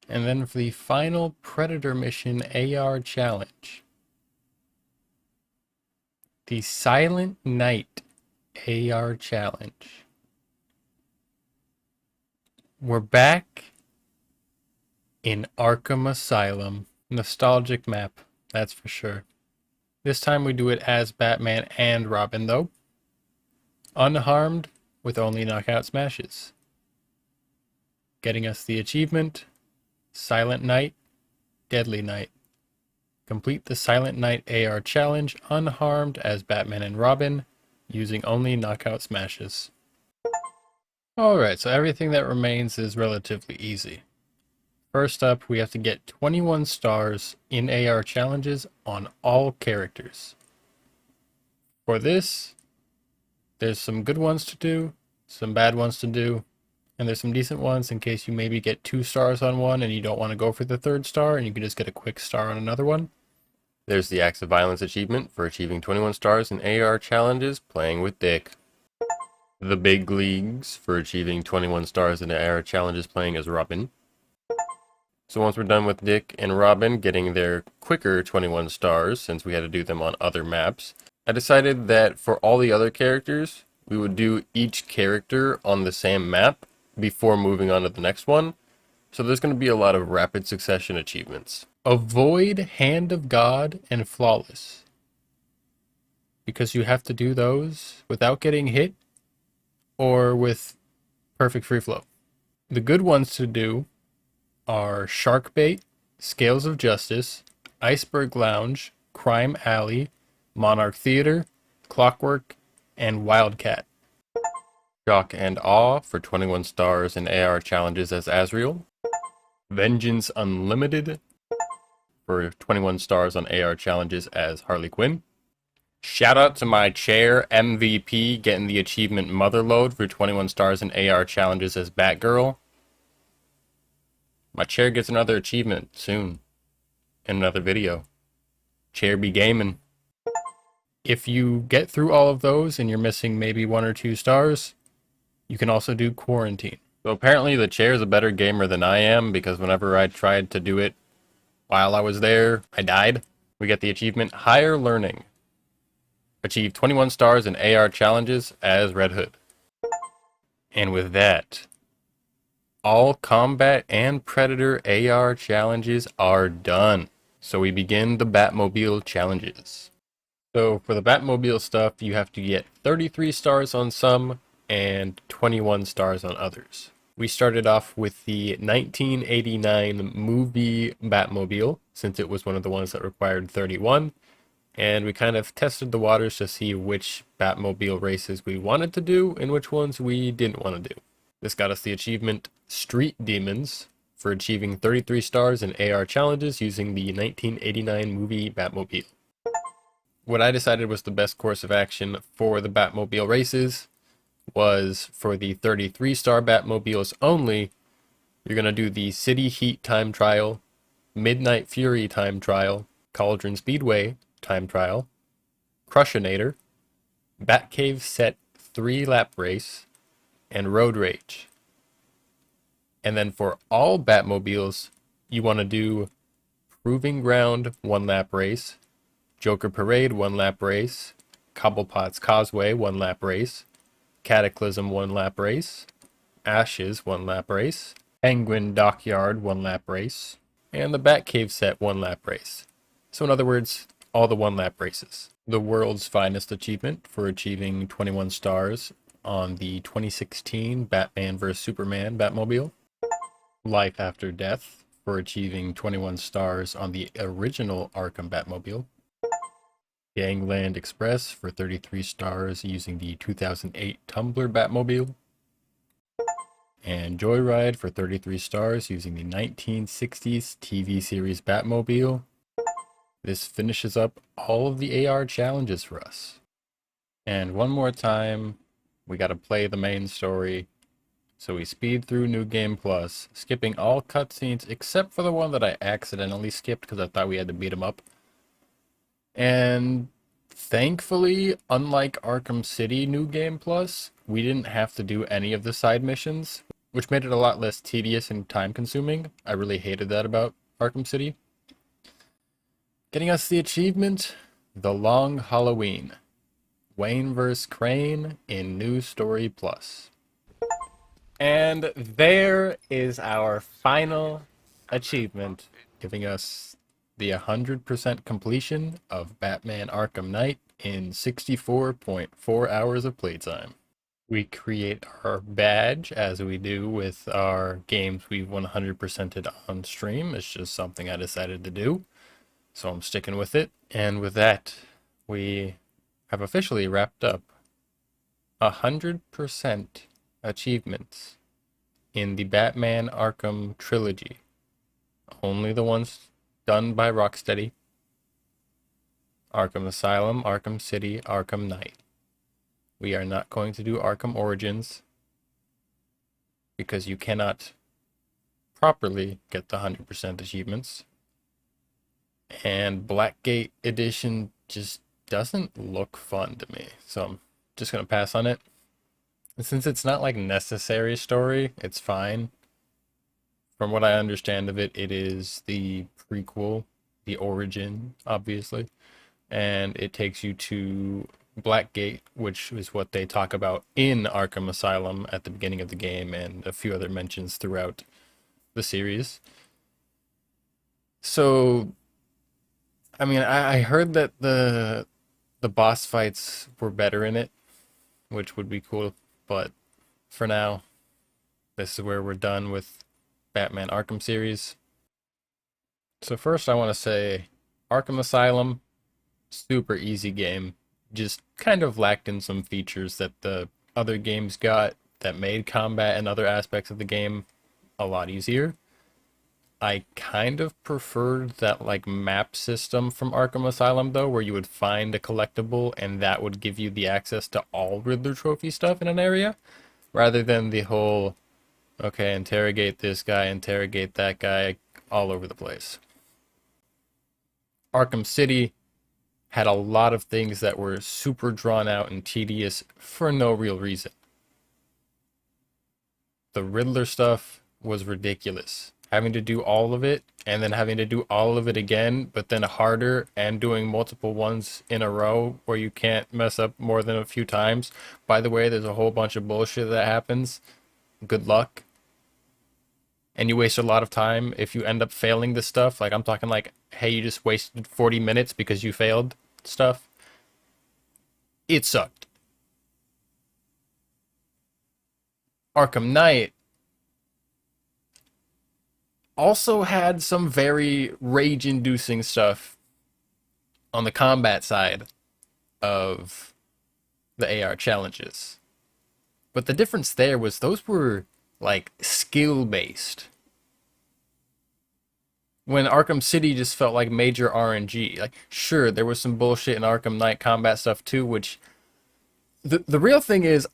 And then for the final Predator Mission AR challenge, the Silent Night AR challenge. We're back in Arkham Asylum. Nostalgic map, that's for sure. This time we do it as Batman and Robin though. Unharmed with only knockout smashes. Getting us the achievement, Silent Night, Deadly Night. Complete the Silent Night AR challenge unharmed as Batman and Robin, using only knockout smashes. Alright, so everything that remains is relatively easy. First up, we have to get 21 stars in AR challenges on all characters. For this, there's some good ones to do, some bad ones to do, and there's some decent ones in case you maybe get 2 stars on one and you don't want to go for the 3rd star and you can just get a quick star on another one. There's the Acts of Violence achievement for achieving 21 stars in AR challenges playing with Dick. The Big Leagues for achieving 21 stars in AR challenges playing as Robin. So once we're done with Dick and Robin getting their quicker 21 stars, since we had to do them on other maps, I decided that for all the other characters, we would do each character on the same map before moving on to the next one. So there's going to be a lot of rapid succession achievements. Avoid Hand of God and Flawless, because you have to do those without getting hit or with perfect free flow. The good ones to do are Shark Bait, Scales of Justice, Iceberg Lounge, Crime Alley, Monarch Theater, Clockwork, and Wildcat. Shock and Awe for 21 stars and AR challenges as Azrael. Vengeance Unlimited for 21 stars on AR challenges as Harley Quinn. Shout out to my chair MVP getting the achievement Motherload for 21 stars and AR challenges as Batgirl. My chair gets another achievement soon in another video. Chair be gaming. If you get through all of those and you're missing maybe 1 or 2 stars, you can also do Quarantine. So apparently the chair is a better gamer than I am, because whenever I tried to do it while I was there, I died. We get the achievement Higher Learning. Achieve 21 stars in AR challenges as Red Hood. And with that, all combat and Predator AR challenges are done. So we begin the Batmobile challenges. So for the Batmobile stuff, you have to get 33 stars on some and 21 stars on others. We started off with the 1989 movie Batmobile, since it was one of the ones that required 31. And we kind of tested the waters to see which Batmobile races we wanted to do and which ones we didn't want to do. This got us the achievement Street Demons for achieving 33 stars in AR challenges using the 1989 movie Batmobile. What I decided was the best course of action for the Batmobile races was for the 33 star Batmobiles only, you're going to do the City Heat time trial, Midnight Fury time trial, Cauldron Speedway time trial, Crushinator, Batcave set 3-lap race, and Road Rage. And then for all Batmobiles, you want to do Proving Ground 1-lap race, Joker Parade 1-lap race, Cobblepot's Causeway 1-lap race, Cataclysm 1-lap race, Ashes 1-lap race, Penguin Dockyard 1-lap race, and the Batcave set 1-lap race. So in other words, all the 1-lap races. The world's finest achievement for achieving 21 stars on the 2016 Batman vs Superman Batmobile. Life After Death for achieving 21 stars on the original Arkham Batmobile. Gangland Express for 33 stars using the 2008 Tumbler Batmobile. And Joyride for 33 stars using the 1960s TV series Batmobile. This finishes up all of the AR challenges for us. And one more time, we gotta play the main story. So we speed through New Game Plus, skipping all cutscenes except for the one that I accidentally skipped because I thought we had to beat him up. And thankfully, unlike Arkham City New Game Plus, we didn't have to do any of the side missions, which made it a lot less tedious and time consuming. I really hated that about Arkham City. Getting us the achievement, The Long Halloween. Wayne vs. Crane in New Story Plus. And there is our final achievement, giving us the 100% completion of Batman Arkham Knight in 64.4 hours of playtime. We create our badge as we do with our games we've 100%ed on stream. It's just something I decided to do, so I'm sticking with it. And with that, we have officially wrapped up 100% achievements in the Batman Arkham trilogy. Only the ones done by Rocksteady. Arkham Asylum, Arkham City, Arkham Knight. We are not going to do Arkham Origins because you cannot properly get the 100% achievements. And Blackgate Edition just doesn't look fun to me, so I'm just going to pass on it. And since it's not like necessary story, it's fine From what I understand of it, it is the prequel, the origin, obviously, and it takes you to Blackgate, which is what they talk about in Arkham Asylum at the beginning of the game, and a few other mentions throughout the series. So, I mean, I heard that the boss fights were better in it, which would be cool, but for now, this is where we're done with Batman Arkham series. So first I want to say Arkham Asylum, super easy game. Just kind of lacked in some features that the other games got that made combat and other aspects of the game a lot easier. I kind of preferred that like map system from Arkham Asylum though, where you would find a collectible and that would give you the access to all Riddler trophy stuff in an area, rather than the whole, okay, interrogate this guy, interrogate that guy, all over the place. Arkham City had a lot of things that were super drawn out and tedious for no real reason. The Riddler stuff was ridiculous. Having to do all of it and then having to do all of it again, but then harder and doing multiple ones in a row where you can't mess up more than a few times. By the way, there's a whole bunch of bullshit that happens. Good luck. And you waste a lot of time if you end up failing this stuff. Like, I'm talking like, hey, you just wasted 40 minutes because you failed stuff. It sucked. Arkham Knight also had some very rage-inducing stuff on the combat side of the AR challenges. But the difference there was those were like skill-based. When Arkham City just felt like major RNG. Like, sure, there was some bullshit in Arkham Knight combat stuff too, which the real thing is,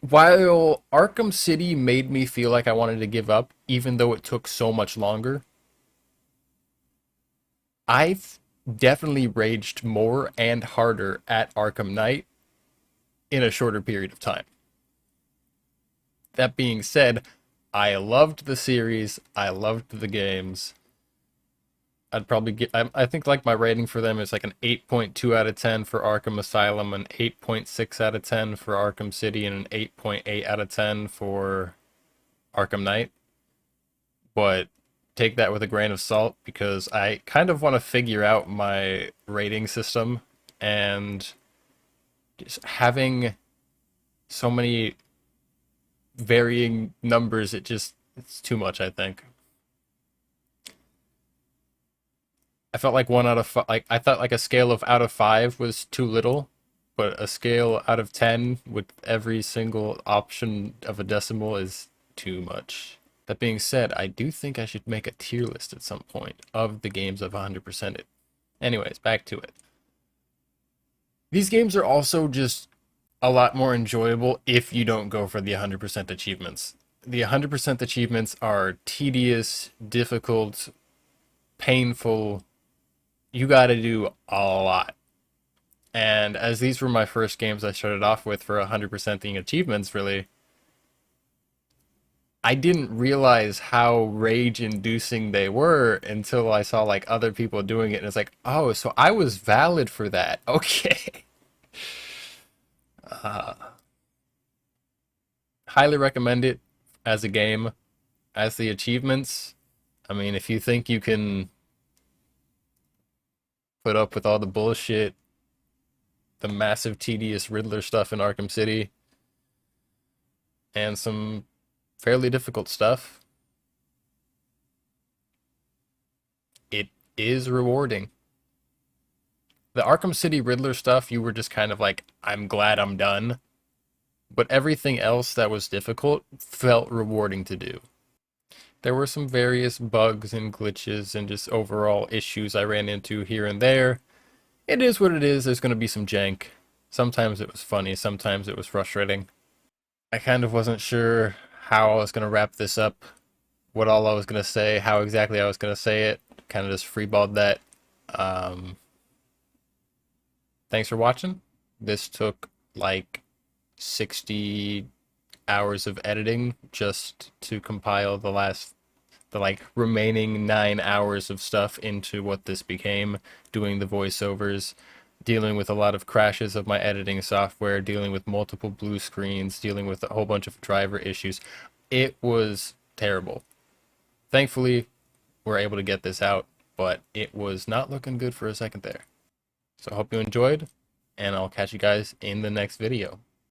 while Arkham City made me feel like I wanted to give up, even though it took so much longer, I've definitely raged more and harder at Arkham Knight in a shorter period of time. That being said, I loved the series, I loved the games. I'd probably get, I think like my rating for them is like an 8.2 out of 10 for Arkham Asylum, an 8.6 out of 10 for Arkham City, and an 8.8 out of 10 for Arkham Knight. But take that with a grain of salt because I kind of want to figure out my rating system, and just having so many varying numbers, it's too much, I think. I felt like 1 out of 5, like I thought like a scale of out of 5 was too little, but a scale out of 10 with every single option of a decimal is too much. That being said, I do think I should make a tier list at some point of the games I've 100%ed. Anyways, back to it. These games are also just a lot more enjoyable if you don't go for the 100% achievements. The 100% achievements are tedious, difficult, painful. You gotta do a lot. And as these were my first games I started off with for 100%ing achievements, really, I didn't realize how rage-inducing they were until I saw like other people doing it, and it's like, oh, so I was valid for that. Okay. Highly recommend it as a game. As the achievements, I mean, if you think you can put up with all the bullshit, the massive tedious Riddler stuff in Arkham City, and some fairly difficult stuff, it is rewarding. The Arkham City Riddler stuff, you were just kind of like, I'm glad I'm done. But everything else that was difficult felt rewarding to do. There were some various bugs and glitches and just overall issues I ran into here and there. It is what it is. There's going to be some jank. Sometimes it was funny, sometimes it was frustrating. I kind of wasn't sure how I was going to wrap this up, what all I was going to say, how exactly I was going to say it. Kind of just freeballed that. Thanks for watching. This took like 60 hours of editing just to compile the last the like remaining 9 hours of stuff into what this became, doing the voiceovers, dealing with a lot of crashes of my editing software, dealing with multiple blue screens, dealing with a whole bunch of driver issues. It was terrible. Thankfully, we're able to get this out, but it was not looking good for a second there. So I hope you enjoyed, and I'll catch you guys in the next video.